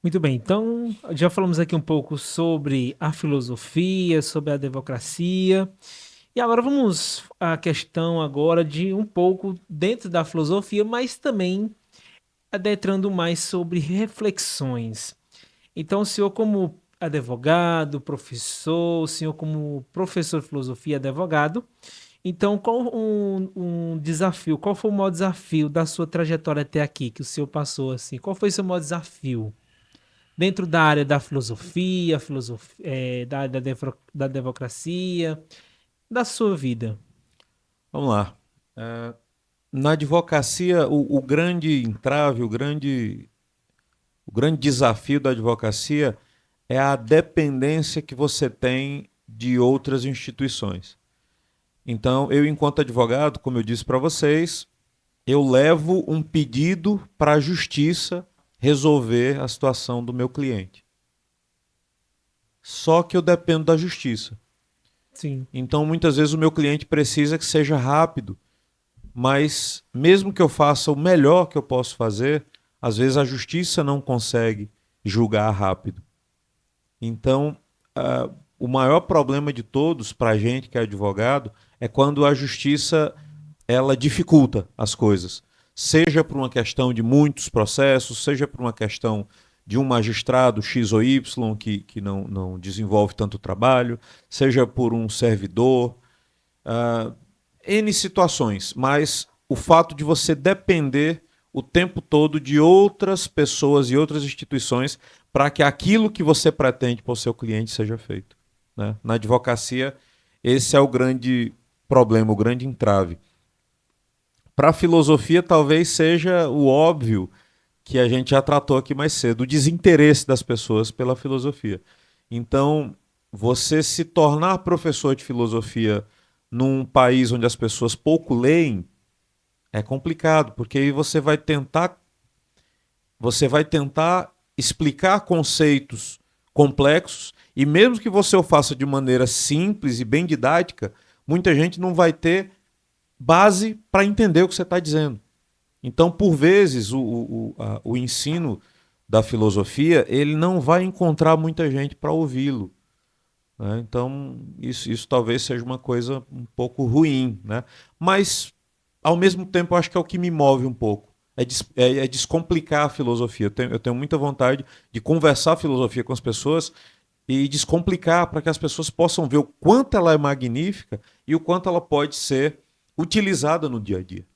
Muito bem, então já falamos aqui um pouco sobre a filosofia, sobre a democracia. E agora vamos à questão agora de um pouco dentro da filosofia, mas também adentrando mais sobre reflexões. Então, o senhor como advogado, professor, o senhor como professor de filosofia, advogado, então qual um desafio, qual foi o maior desafio da sua trajetória até aqui que o senhor passou assim? Qual foi o seu maior desafio dentro da área da filosofia, da área da democracia, da sua vida? Vamos lá. Na advocacia, o grande entrave, o grande desafio da advocacia é a dependência que você tem de outras instituições. Então, eu, enquanto advogado, como eu disse para vocês, eu levo um pedido para a justiça resolver a situação do meu cliente. Só que eu dependo da justiça. Sim. Então, muitas vezes, o meu cliente precisa que seja rápido, mas mesmo que eu faça o melhor que eu posso fazer, às vezes a justiça não consegue julgar rápido. Então, o maior problema de todos para a gente que é advogado é quando a justiça ela dificulta as coisas. Seja por uma questão de muitos processos, seja por uma questão de um magistrado X ou Y que não desenvolve tanto trabalho, seja por um servidor, N situações, mas o fato de você depender o tempo todo de outras pessoas e outras instituições para que aquilo que você pretende para o seu cliente seja feito, né? Na advocacia, esse é o grande problema, o grande entrave. Para a filosofia, talvez seja o óbvio que a gente já tratou aqui mais cedo, o desinteresse das pessoas pela filosofia. Então, você se tornar professor de filosofia num país onde as pessoas pouco leem é complicado, porque aí você vai tentar explicar conceitos complexos e mesmo que você o faça de maneira simples e bem didática, muita gente não vai ter base para entender o que você está dizendo. Então, por vezes, o ensino da filosofia ele não vai encontrar muita gente para ouvi-lo. Né? Então, isso talvez seja uma coisa um pouco ruim. Né? Mas, ao mesmo tempo, eu acho que é o que me move um pouco. É descomplicar a filosofia. Eu tenho muita vontade de conversar a filosofia com as pessoas e descomplicar para que as pessoas possam ver o quanto ela é magnífica e o quanto ela pode ser utilizada no dia a dia.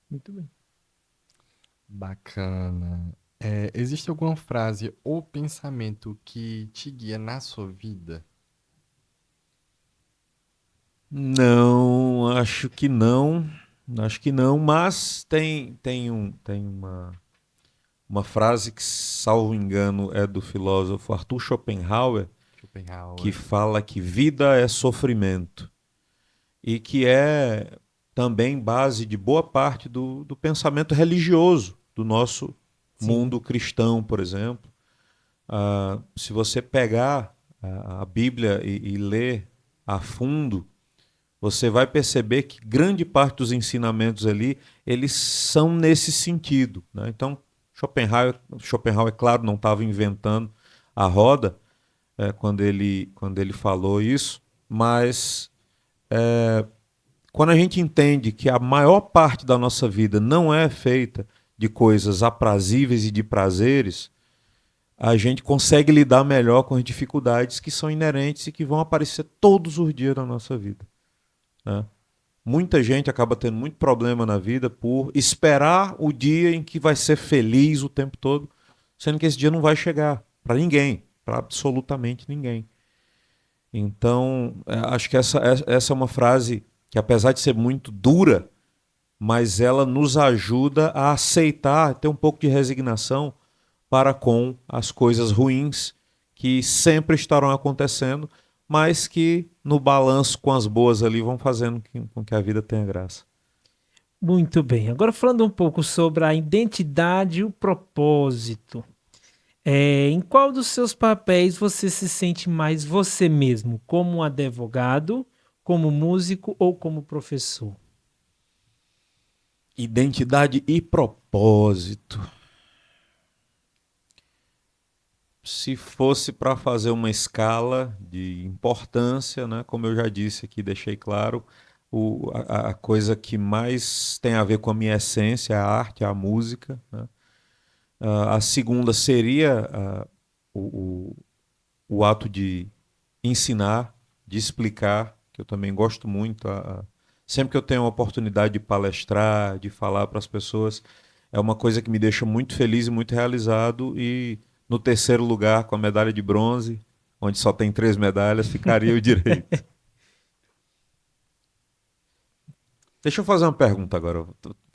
Muito bem. Bacana. Existe alguma frase ou pensamento que te guia na sua vida? Não, acho que não. Acho que não, mas tem uma frase que, salvo engano, é do filósofo Arthur Schopenhauer, que Schopenhauer. fala que vida é sofrimento e que é também base de boa parte do pensamento religioso do nosso Sim. mundo cristão, por exemplo. Se você pegar a Bíblia e ler a fundo, você vai perceber que grande parte dos ensinamentos ali, eles são nesse sentido. Né? Então, Schopenhauer, claro, não estava inventando a roda quando ele falou isso, mas quando a gente entende que a maior parte da nossa vida não é feita de coisas aprazíveis e de prazeres, a gente consegue lidar melhor com as dificuldades que são inerentes e que vão aparecer todos os dias na nossa vida. Né? Muita gente acaba tendo muito problema na vida por esperar o dia em que vai ser feliz o tempo todo, sendo que esse dia não vai chegar para ninguém, para absolutamente ninguém. Então, acho que essa é uma frase que, apesar de ser muito dura, mas ela nos ajuda a aceitar, ter um pouco de resignação para com as coisas ruins que sempre estarão acontecendo, mas que no balanço com as boas ali vão fazendo com que a vida tenha graça. Muito bem. Agora falando um pouco sobre a identidade e o propósito. Em qual dos seus papéis você se sente mais você mesmo? Como um advogado, como músico ou como professor? Identidade e propósito. Se fosse para fazer uma escala de importância, né, como eu já disse aqui, deixei claro, a coisa que mais tem a ver com a minha essência é a arte, é a música. Né? A segunda seria o, o ato de ensinar, de explicar, que eu também gosto muito. Sempre que eu tenho a oportunidade de palestrar, de falar para as pessoas, é uma coisa que me deixa muito feliz e muito realizado. E no terceiro lugar, com a medalha de bronze, onde só tem 3 medalhas, ficaria o direito. Deixa eu fazer uma pergunta agora,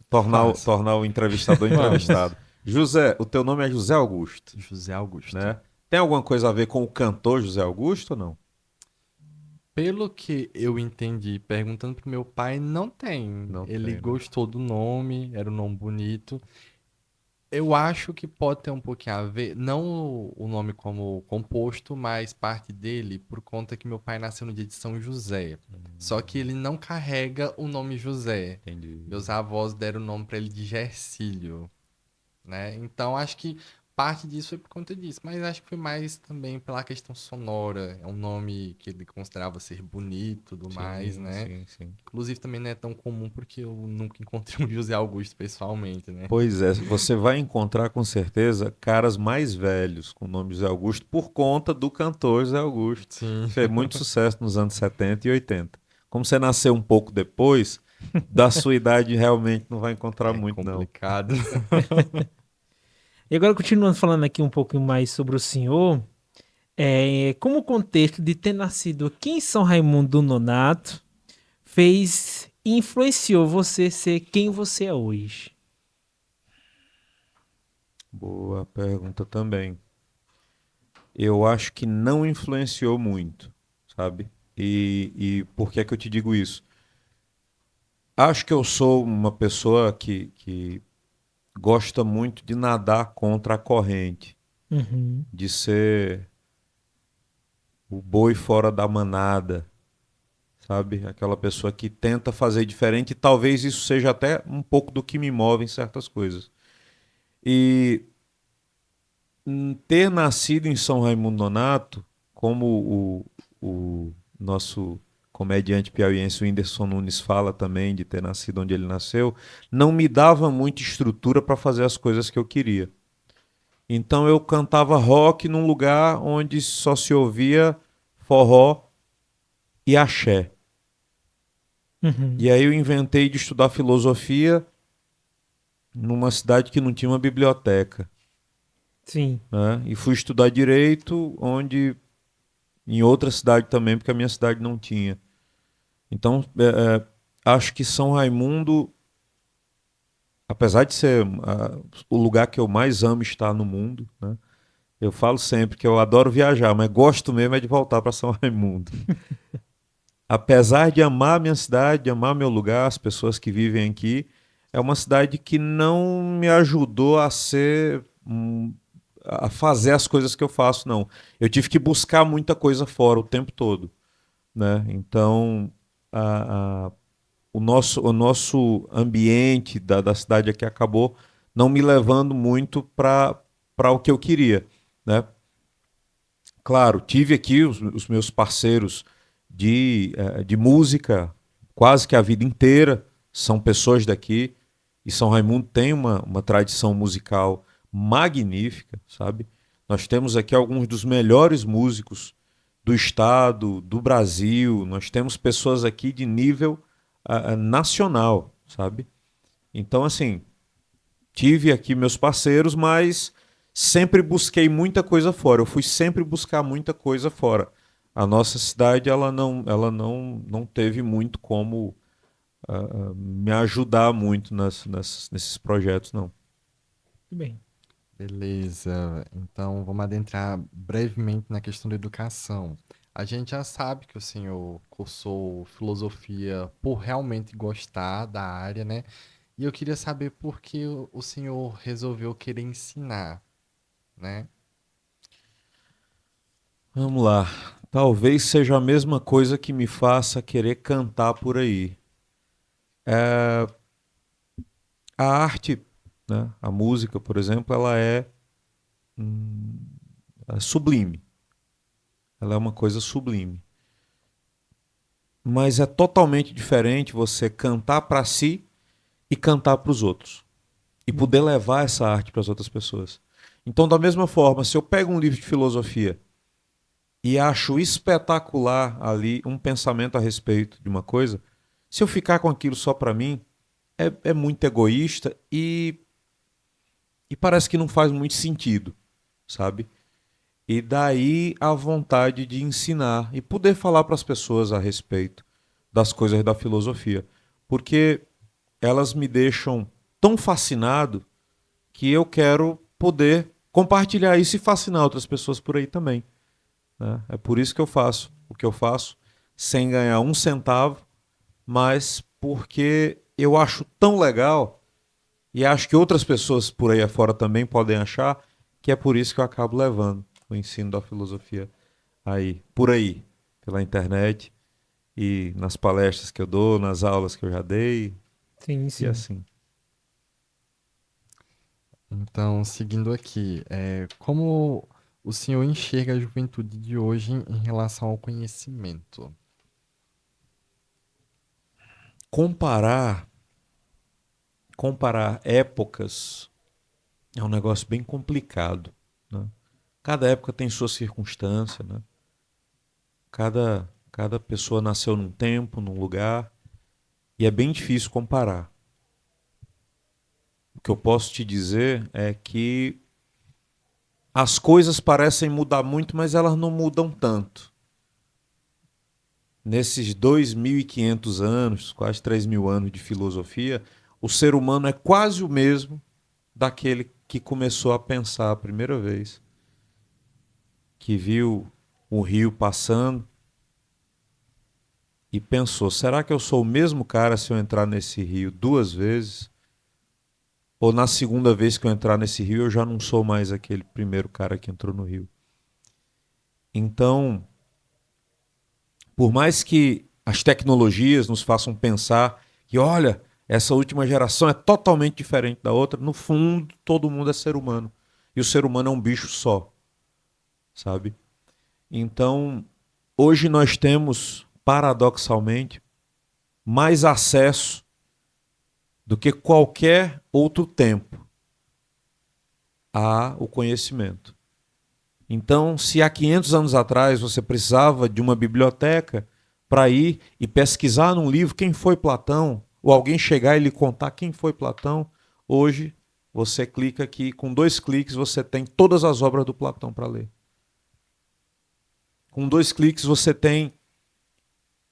Faça. tornar o entrevistador entrevistado. José, o teu nome é José Augusto, José Augusto. né? Tem alguma coisa a ver com o cantor José Augusto ou não? Pelo que eu entendi, perguntando pro meu pai, não tem. Não Ele tem, né? gostou do nome, era um nome bonito. Eu acho que pode ter um pouquinho a ver, não o nome como composto, mas parte dele por conta que meu pai nasceu no dia de São José. Só que ele não carrega o nome José. Entendi. Meus avós deram o nome para ele de Gercílio, né? Então acho que parte disso foi por conta disso, mas acho que foi mais também pela questão sonora. É um nome que ele considerava ser bonito e tudo mais, Sim, né? sim, sim. Inclusive também não é tão comum porque eu nunca encontrei um José Augusto pessoalmente, né? Pois é, você vai encontrar com certeza caras mais velhos com o nome José Augusto por conta do cantor José Augusto. Sim, Fez muito sucesso nos anos 70 e 80. Como você nasceu um pouco depois, da sua idade realmente não vai encontrar é muito, não. complicado. E agora, continuando falando aqui um pouco mais sobre o senhor, como o contexto de ter nascido aqui em São Raimundo do Nonato influenciou você ser quem você é hoje? Boa pergunta também. Eu acho que não influenciou muito, sabe? E por que é que eu te digo isso? Acho que eu sou uma pessoa que gosta muito de nadar contra a corrente, Uhum. de ser o boi fora da manada, sabe? Aquela pessoa que tenta fazer diferente e talvez isso seja até um pouco do que me move em certas coisas. E ter nascido em São Raimundo Nonato, como o nosso comediante piauiense o Whindersson Nunes fala também de ter nascido onde ele nasceu, não me dava muita estrutura para fazer as coisas que eu queria. Então eu cantava rock num lugar onde só se ouvia forró e axé. Uhum. E aí eu inventei de estudar filosofia numa cidade que não tinha uma biblioteca, Sim. né? E fui estudar direito onde em outra cidade também, porque a minha cidade não tinha. Então, acho que São Raimundo, apesar de ser o lugar que eu mais amo estar no mundo, né? Eu falo sempre que eu adoro viajar, mas gosto mesmo é de voltar para São Raimundo. Apesar de amar a minha cidade, de amar meu lugar, as pessoas que vivem aqui, é uma cidade que não me ajudou a ser, a fazer as coisas que eu faço, não. Eu tive que buscar muita coisa fora o tempo todo, né? Então, a, a, o nosso ambiente da cidade aqui acabou não me levando muito para o que eu queria, né? Claro, tive aqui os meus parceiros de música quase que a vida inteira, são pessoas daqui, e São Raimundo tem uma tradição musical magnífica, sabe? Nós temos aqui alguns dos melhores músicos do estado, do Brasil, nós temos pessoas aqui de nível nacional, sabe? Então, assim, tive aqui meus parceiros, mas sempre busquei muita coisa fora. Eu fui sempre buscar muita coisa fora. A nossa cidade ela não teve muito como me ajudar muito nesses projetos, não. Tudo bem. Beleza. Então, vamos adentrar brevemente na questão da educação. A gente já sabe que o senhor cursou filosofia por realmente gostar da área, né? E eu queria saber por que o senhor resolveu querer ensinar, né? Vamos lá. Talvez seja a mesma coisa que me faça querer cantar por aí. A arte, né, a música, por exemplo, ela hum, é sublime. Ela é uma coisa sublime. Mas é totalmente diferente você cantar para si e cantar para os outros. E poder Uhum. levar essa arte para as outras pessoas. Então, da mesma forma, se eu pego um livro de filosofia e acho espetacular ali um pensamento a respeito de uma coisa, se eu ficar com aquilo só para mim, é muito egoísta e parece que não faz muito sentido, sabe? E daí a vontade de ensinar e poder falar para as pessoas a respeito das coisas da filosofia. Porque elas me deixam tão fascinado que eu quero poder compartilhar isso e fascinar outras pessoas por aí também, né? É por isso que eu faço o que eu faço, sem ganhar um centavo, mas porque eu acho tão legal e acho que outras pessoas por aí afora também podem achar, que é por isso que eu acabo levando o ensino da filosofia aí, por aí, pela internet e nas palestras que eu dou, nas aulas que eu já dei Sim, e sim. assim. Então, seguindo aqui, como o senhor enxerga a juventude de hoje em relação ao conhecimento? Comparar, comparar épocas é um negócio bem complicado, né? Cada época tem sua circunstância, né? Cada pessoa nasceu num tempo, num lugar, e é bem difícil comparar. O que eu posso te dizer é que as coisas parecem mudar muito, mas elas não mudam tanto. Nesses 2.500 anos, quase 3.000 anos de filosofia, o ser humano é quase o mesmo daquele que começou a pensar a primeira vez, que viu o rio passando e pensou: será que eu sou o mesmo cara se eu entrar nesse rio 2 vezes? Ou na segunda vez que eu entrar nesse rio eu já não sou mais aquele primeiro cara que entrou no rio? Então, por mais que as tecnologias nos façam pensar que, olha, essa última geração é totalmente diferente da outra, no fundo, todo mundo é ser humano. E o ser humano é um bicho só, sabe? Então, hoje nós temos, paradoxalmente, mais acesso do que qualquer outro tempo ao conhecimento. Então, se há 500 anos atrás você precisava de uma biblioteca para ir e pesquisar num livro quem foi Platão, ou alguém chegar e lhe contar quem foi Platão, hoje você clica aqui, com 2 cliques você tem todas as obras do Platão para ler. Com 2 cliques você tem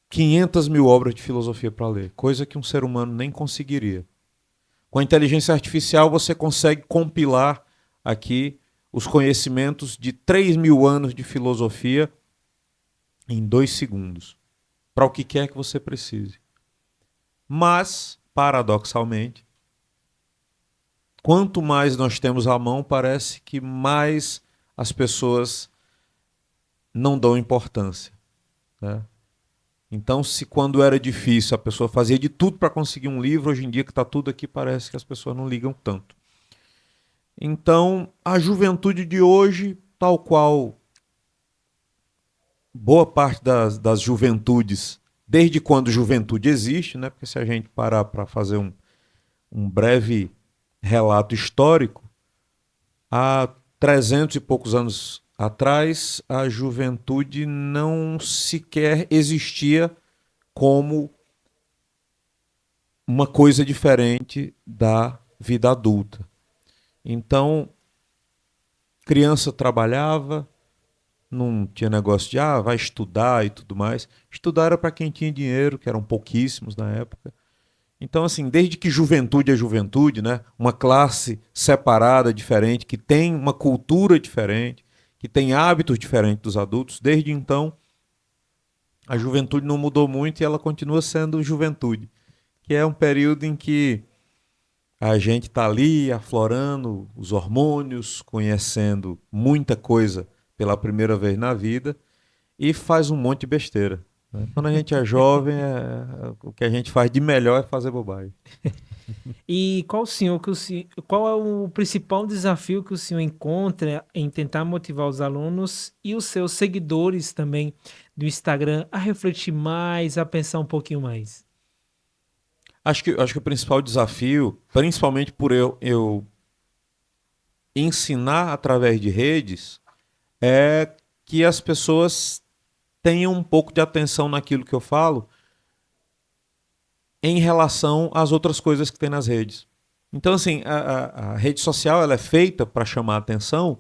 500 mil obras de filosofia para ler, coisa que um ser humano nem conseguiria. Com a inteligência artificial você consegue compilar aqui os conhecimentos de 3.000 anos de filosofia em 2 segundos, para o que quer que você precise. Mas, paradoxalmente, quanto mais nós temos à mão, parece que mais as pessoas não dão importância, né? Então, se quando era difícil a pessoa fazia de tudo para conseguir um livro, hoje em dia que está tudo aqui, parece que as pessoas não ligam tanto. Então, a juventude de hoje, tal qual boa parte das juventudes, desde quando juventude existe, né? Porque se a gente parar para fazer um breve relato histórico, há 300 e poucos anos atrás, a juventude não sequer existia como uma coisa diferente da vida adulta. Então, criança trabalhava, não tinha negócio de vai estudar e tudo mais. Estudar era para quem tinha dinheiro, que eram pouquíssimos na época. Então, assim, desde que juventude é juventude, né? Uma classe separada, diferente, que tem uma cultura diferente, que tem hábitos diferentes dos adultos, desde então a juventude não mudou muito e ela continua sendo juventude, que é um período em que a gente está ali aflorando os hormônios, conhecendo muita coisa pela primeira vez na vida e faz um monte de besteira, né? Quando a gente é jovem, o que a gente faz de melhor é fazer bobagem. E qual é o principal desafio que o senhor encontra em tentar motivar os alunos e os seus seguidores também do Instagram a refletir mais, a pensar um pouquinho mais? Acho que o principal desafio, principalmente por eu ensinar através de redes, é que as pessoas tenham um pouco de atenção naquilo que eu falo em relação às outras coisas que tem nas redes. Então, assim, a rede social ela é feita para chamar a atenção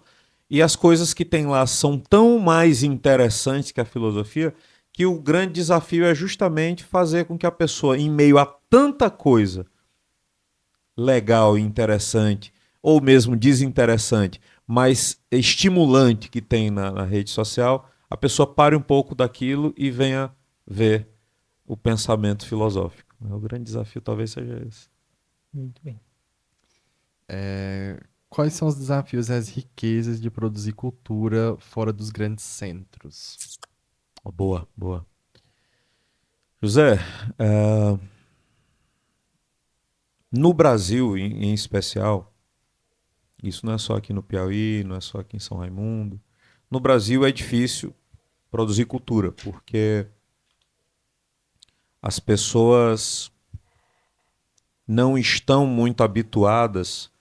e as coisas que tem lá são tão mais interessantes que a filosofia que o grande desafio é justamente fazer com que a pessoa, em meio a tanta coisa legal e interessante, ou mesmo desinteressante, mas estimulante que tem na rede social, a pessoa pare um pouco daquilo e venha ver o pensamento filosófico. O grande desafio talvez seja esse. Muito bem. Quais são os desafios e as riquezas de produzir cultura fora dos grandes centros? Boa, boa. José, no Brasil em especial, isso não é só aqui no Piauí, não é só aqui em São Raimundo. No Brasil é difícil produzir cultura, porque as pessoas não estão muito habituadas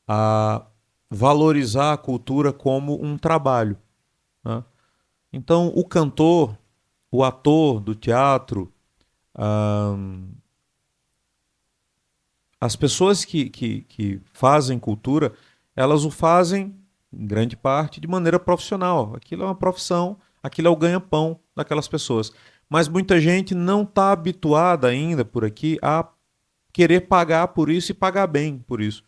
a valorizar a cultura como um trabalho, né? Então, o cantor, o ator do teatro, as pessoas que fazem cultura, elas o fazem, em grande parte, de maneira profissional. Aquilo é uma profissão, aquilo é o ganha-pão daquelas pessoas. Mas muita gente não está habituada ainda por aqui a querer pagar por isso e pagar bem por isso.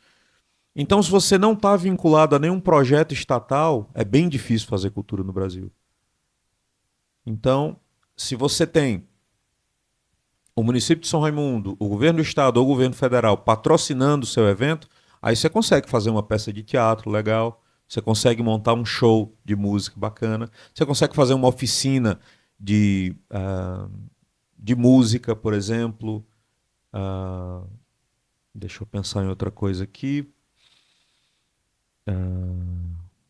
Então, se você não está vinculado a nenhum projeto estatal, é bem difícil fazer cultura no Brasil. Então, se você tem o município de São Raimundo, o governo do estado ou o governo federal patrocinando o seu evento, aí você consegue fazer uma peça de teatro legal, você consegue montar um show de música bacana, você consegue fazer uma oficina de música, por exemplo. Ah, deixa eu pensar em outra coisa aqui.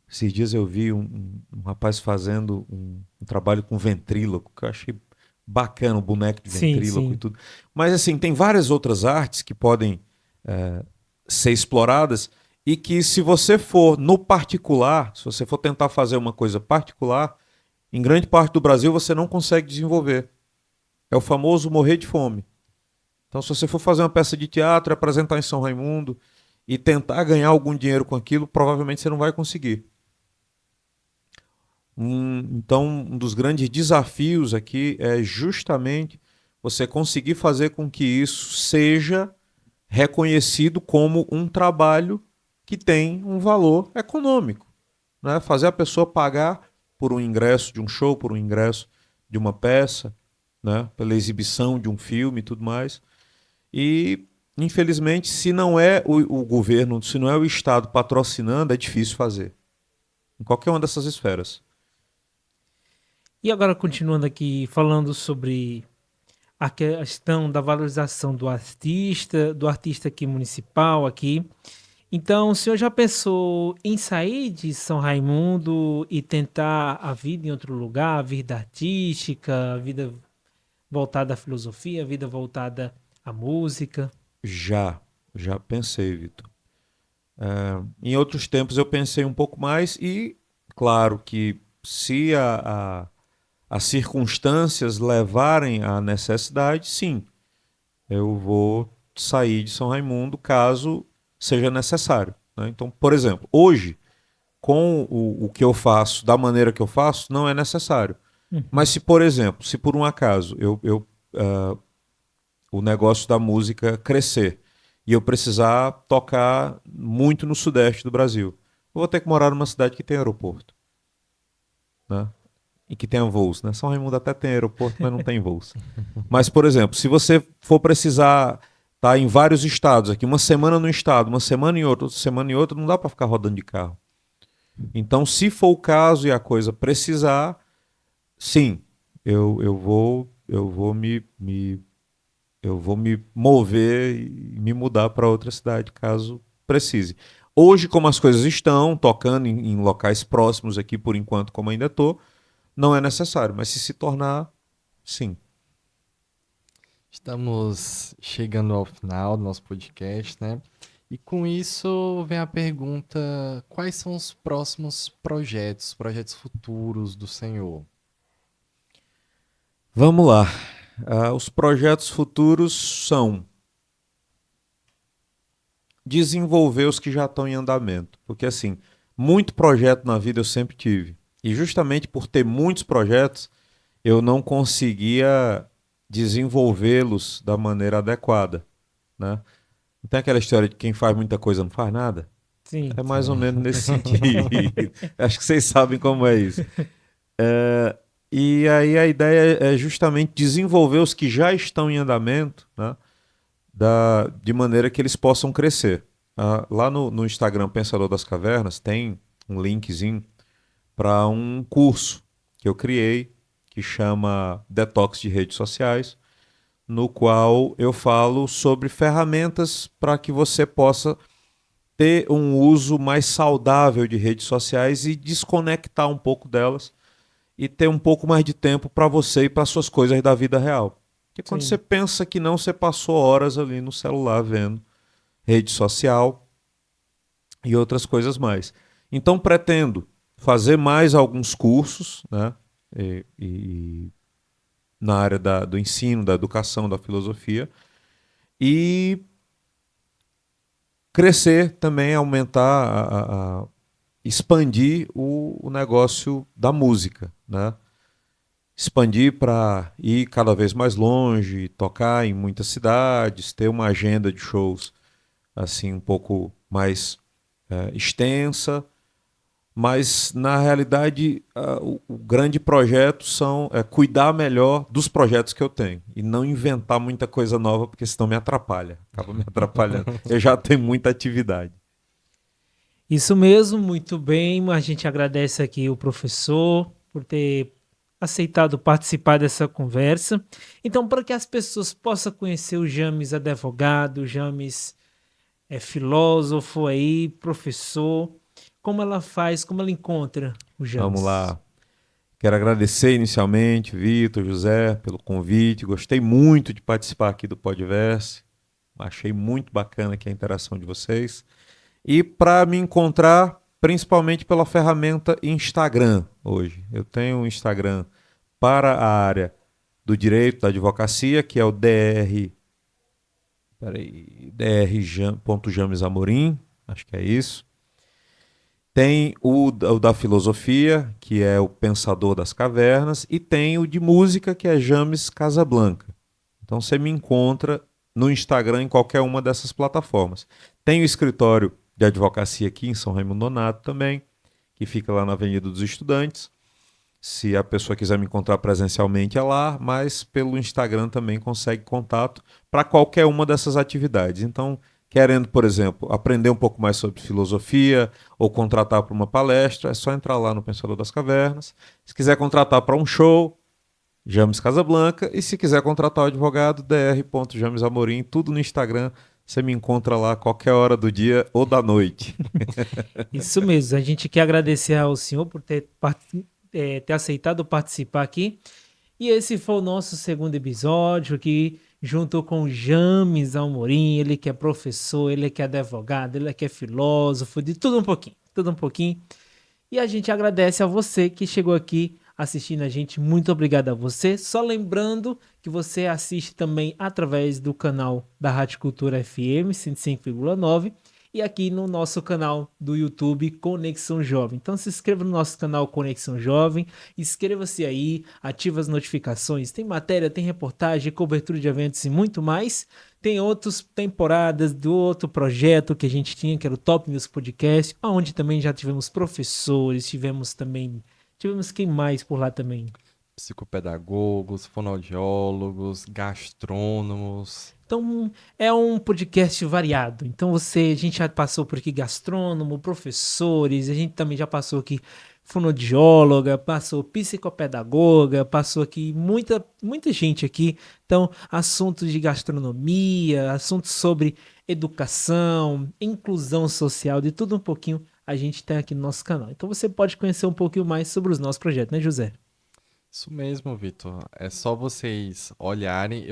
Esses dias eu vi um rapaz fazendo um trabalho com ventríloco, que eu achei bacana, o boneco de Sim, ventríloco e sim. tudo. Mas assim, tem várias outras artes que podem ser exploradas e que se você for no particular, se você for tentar fazer uma coisa particular, em grande parte do Brasil você não consegue desenvolver. É o famoso morrer de fome. Então, se você for fazer uma peça de teatro, apresentar em São Raimundo e tentar ganhar algum dinheiro com aquilo, provavelmente você não vai conseguir. Então, um dos grandes desafios aqui é justamente você conseguir fazer com que isso seja reconhecido como um trabalho que tem um valor econômico, né? Fazer a pessoa pagar por um ingresso de um show, por um ingresso de uma peça, né? Pela exibição de um filme e tudo mais. E, infelizmente, se não é o governo, se não é o Estado patrocinando, é difícil fazer. Em qualquer uma dessas esferas. E agora, continuando aqui, falando sobre a questão da valorização do artista aqui municipal aqui. Então, o senhor já pensou em sair de São Raimundo e tentar a vida em outro lugar, a vida artística, a vida voltada à filosofia, a vida voltada à música? Já pensei, Vitor. Em outros tempos eu pensei um pouco mais e, claro que se as circunstâncias levarem à necessidade, sim, eu vou sair de São Raimundo caso seja necessário, né? Então, por exemplo, hoje, com o que eu faço, da maneira que eu faço, não é necessário. Mas Uhum. se, por exemplo, se por um acaso o negócio da música crescer e eu precisar tocar muito no sudeste do Brasil, eu vou ter que morar numa cidade que tem aeroporto, né? E que tenha voos, né? São Raimundo até tem aeroporto, mas não tem voos. Mas, por exemplo, se você for precisar estar em vários estados, aqui uma semana num estado, uma semana em outro, outra semana em outro, não dá para ficar rodando de carro. Então, se for o caso e a coisa precisar, sim, eu vou me mover e me mudar para outra cidade, caso precise. Hoje, como as coisas estão, tocando em locais próximos aqui, por enquanto, como ainda estou, não é necessário, mas se tornar, sim. Estamos chegando ao final do nosso podcast, né? E com isso vem a pergunta: quais são os próximos projetos futuros do Senhor? Vamos lá. Os projetos futuros são desenvolver os que já estão em andamento. Porque, assim, muito projeto na vida eu sempre tive. E justamente por ter muitos projetos, eu não conseguia desenvolvê-los da maneira adequada, né? Não tem aquela história de quem faz muita coisa não faz nada? Sim. É mais ou Sim. menos nesse sentido. Acho que vocês sabem como é isso. E aí a ideia é justamente desenvolver os que já estão em andamento, né? De maneira que eles possam crescer. Lá no Instagram Pensador das Cavernas tem um linkzinho para um curso que eu criei que chama Detox de Redes Sociais, no qual eu falo sobre ferramentas para que você possa ter um uso mais saudável de redes sociais e desconectar um pouco delas e ter um pouco mais de tempo para você e para suas coisas da vida real. Porque quando você Sim. pensa que não, você passou horas ali no celular vendo rede social e outras coisas mais. Então pretendo fazer mais alguns cursos, né? E na área do ensino, da educação, da filosofia e crescer também, aumentar, expandir o negócio da música, né? Expandir para ir cada vez mais longe, tocar em muitas cidades, ter uma agenda de shows assim um pouco mais extensa, mas na realidade o grande projeto é cuidar melhor dos projetos que eu tenho e não inventar muita coisa nova, porque senão me atrapalha, acaba me atrapalhando. Eu já tenho muita atividade. Isso mesmo, muito bem. A gente agradece aqui o professor por ter aceitado participar dessa conversa. Então, para que as pessoas possam conhecer o James advogado, o James é filósofo aí, professor, como ela faz, como ela encontra o Vamos James? lá. Quero agradecer inicialmente, Vitor, José, pelo convite. Gostei muito de participar aqui do Podverse. Achei muito bacana aqui a interação de vocês. E para me encontrar, principalmente pela ferramenta Instagram hoje. Eu tenho um Instagram para a área do direito, da advocacia, que é o dr.jamesamorim, acho que é isso. Tem o da filosofia, que é o Pensador das Cavernas, e tem o de música, que é James Casablanca. Então você me encontra no Instagram em qualquer uma dessas plataformas. Tem o escritório de advocacia aqui em São Raimundo Nonato também, que fica lá na Avenida dos Estudantes. Se a pessoa quiser me encontrar presencialmente é lá, mas pelo Instagram também consegue contato para qualquer uma dessas atividades. Então, querendo, por exemplo, aprender um pouco mais sobre filosofia ou contratar para uma palestra, é só entrar lá no Pensador das Cavernas. Se quiser contratar para um show, James Casablanca. E se quiser contratar o advogado, dr.jamesamorim, tudo no Instagram. Você me encontra lá a qualquer hora do dia ou da noite. Isso mesmo, a gente quer agradecer ao senhor por ter aceitado participar aqui. E esse foi o nosso segundo episódio aqui, junto com o James Amorim, ele que é professor, ele que é advogado, ele que é filósofo, de tudo um pouquinho, tudo um pouquinho. E a gente agradece a você que chegou aqui assistindo a gente. Muito obrigado a você. Só lembrando que você assiste também através do canal da Rádio Cultura FM 105,9 e aqui no nosso canal do YouTube Conexão Jovem. Então se inscreva no nosso canal Conexão Jovem, inscreva-se aí, ative as notificações. Tem matéria, tem reportagem, cobertura de eventos e muito mais. Tem outras temporadas do outro projeto que a gente tinha, que era o Top News Podcast, onde também já tivemos professores, tivemos quem mais por lá também? Psicopedagogos, fonoaudiólogos, gastrônomos. Então, é um podcast variado. Então, a gente já passou por aqui gastrônomo, professores, a gente também já passou aqui fonoaudióloga, passou psicopedagoga, passou aqui muita gente aqui. Então, assuntos de gastronomia, assuntos sobre educação, inclusão social, de tudo um pouquinho a gente tem aqui no nosso canal. Então, você pode conhecer um pouquinho mais sobre os nossos projetos, né, José? Isso mesmo, Vitor. É só vocês olharem.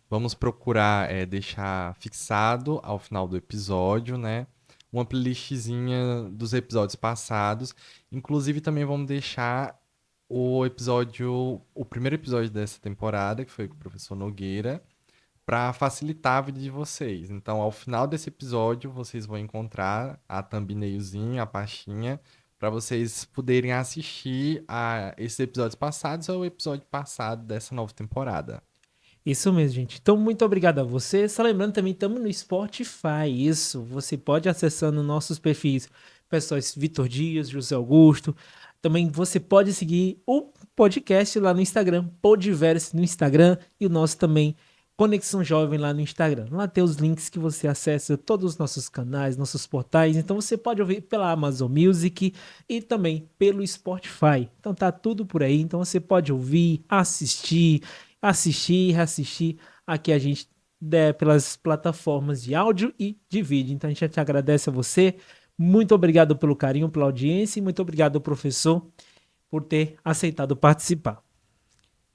Vamos procurar deixar fixado ao final do episódio, né? Uma playlistzinha dos episódios passados. Inclusive, também vamos deixar o primeiro episódio dessa temporada, que foi com o professor Nogueira, para facilitar a vida de vocês. Então, ao final desse episódio, vocês vão encontrar a thumbnailzinha, a pastinha, para vocês poderem assistir a esses episódios passados ou o episódio passado dessa nova temporada. Isso mesmo, gente. Então, muito obrigado a você. Só lembrando também, estamos no Spotify. Isso, você pode acessando nossos perfis pessoais Vitor Dias, José Augusto. Também você pode seguir o podcast lá no Instagram, Podverse no Instagram e o nosso também Conexão Jovem lá no Instagram. Lá tem os links que você acessa todos os nossos canais, nossos portais. Então você pode ouvir pela Amazon Music e também pelo Spotify. Então tá tudo por aí. Então você pode ouvir, assistir e reassistir aqui a gente pelas plataformas de áudio e de vídeo. Então a gente te agradece a você. Muito obrigado pelo carinho, pela audiência e muito obrigado, professor, por ter aceitado participar.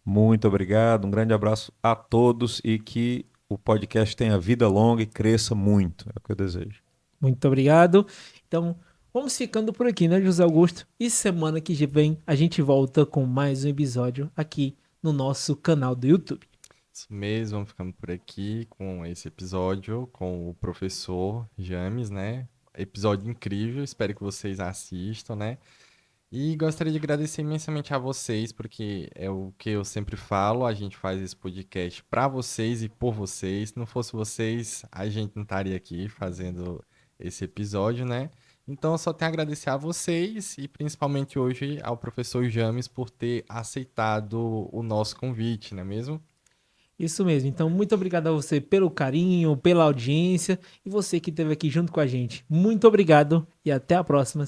Muito obrigado, um grande abraço a todos e que o podcast tenha vida longa e cresça muito. É o que eu desejo. Muito obrigado. Então, vamos ficando por aqui, né, José Augusto? E semana que vem a gente volta com mais um episódio aqui no nosso canal do YouTube. Isso mesmo, vamos ficando por aqui com esse episódio com o professor James, né? Episódio incrível, espero que vocês assistam, né? E gostaria de agradecer imensamente a vocês, porque é o que eu sempre falo, a gente faz esse podcast para vocês e por vocês. Se não fosse vocês, a gente não estaria aqui fazendo esse episódio, né? Então, eu só tenho a agradecer a vocês e principalmente hoje ao professor James por ter aceitado o nosso convite, não é mesmo? Isso mesmo. Então, muito obrigado a você pelo carinho, pela audiência e você que esteve aqui junto com a gente. Muito obrigado e até a próxima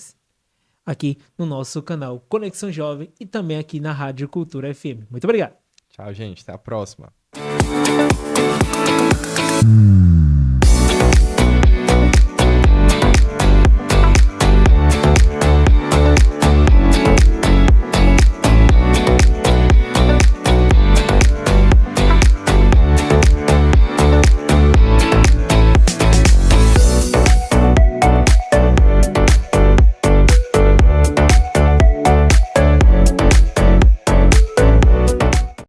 aqui no nosso canal Conexão Jovem e também aqui na Rádio Cultura FM. Muito obrigado. Tchau, gente. Até a próxima.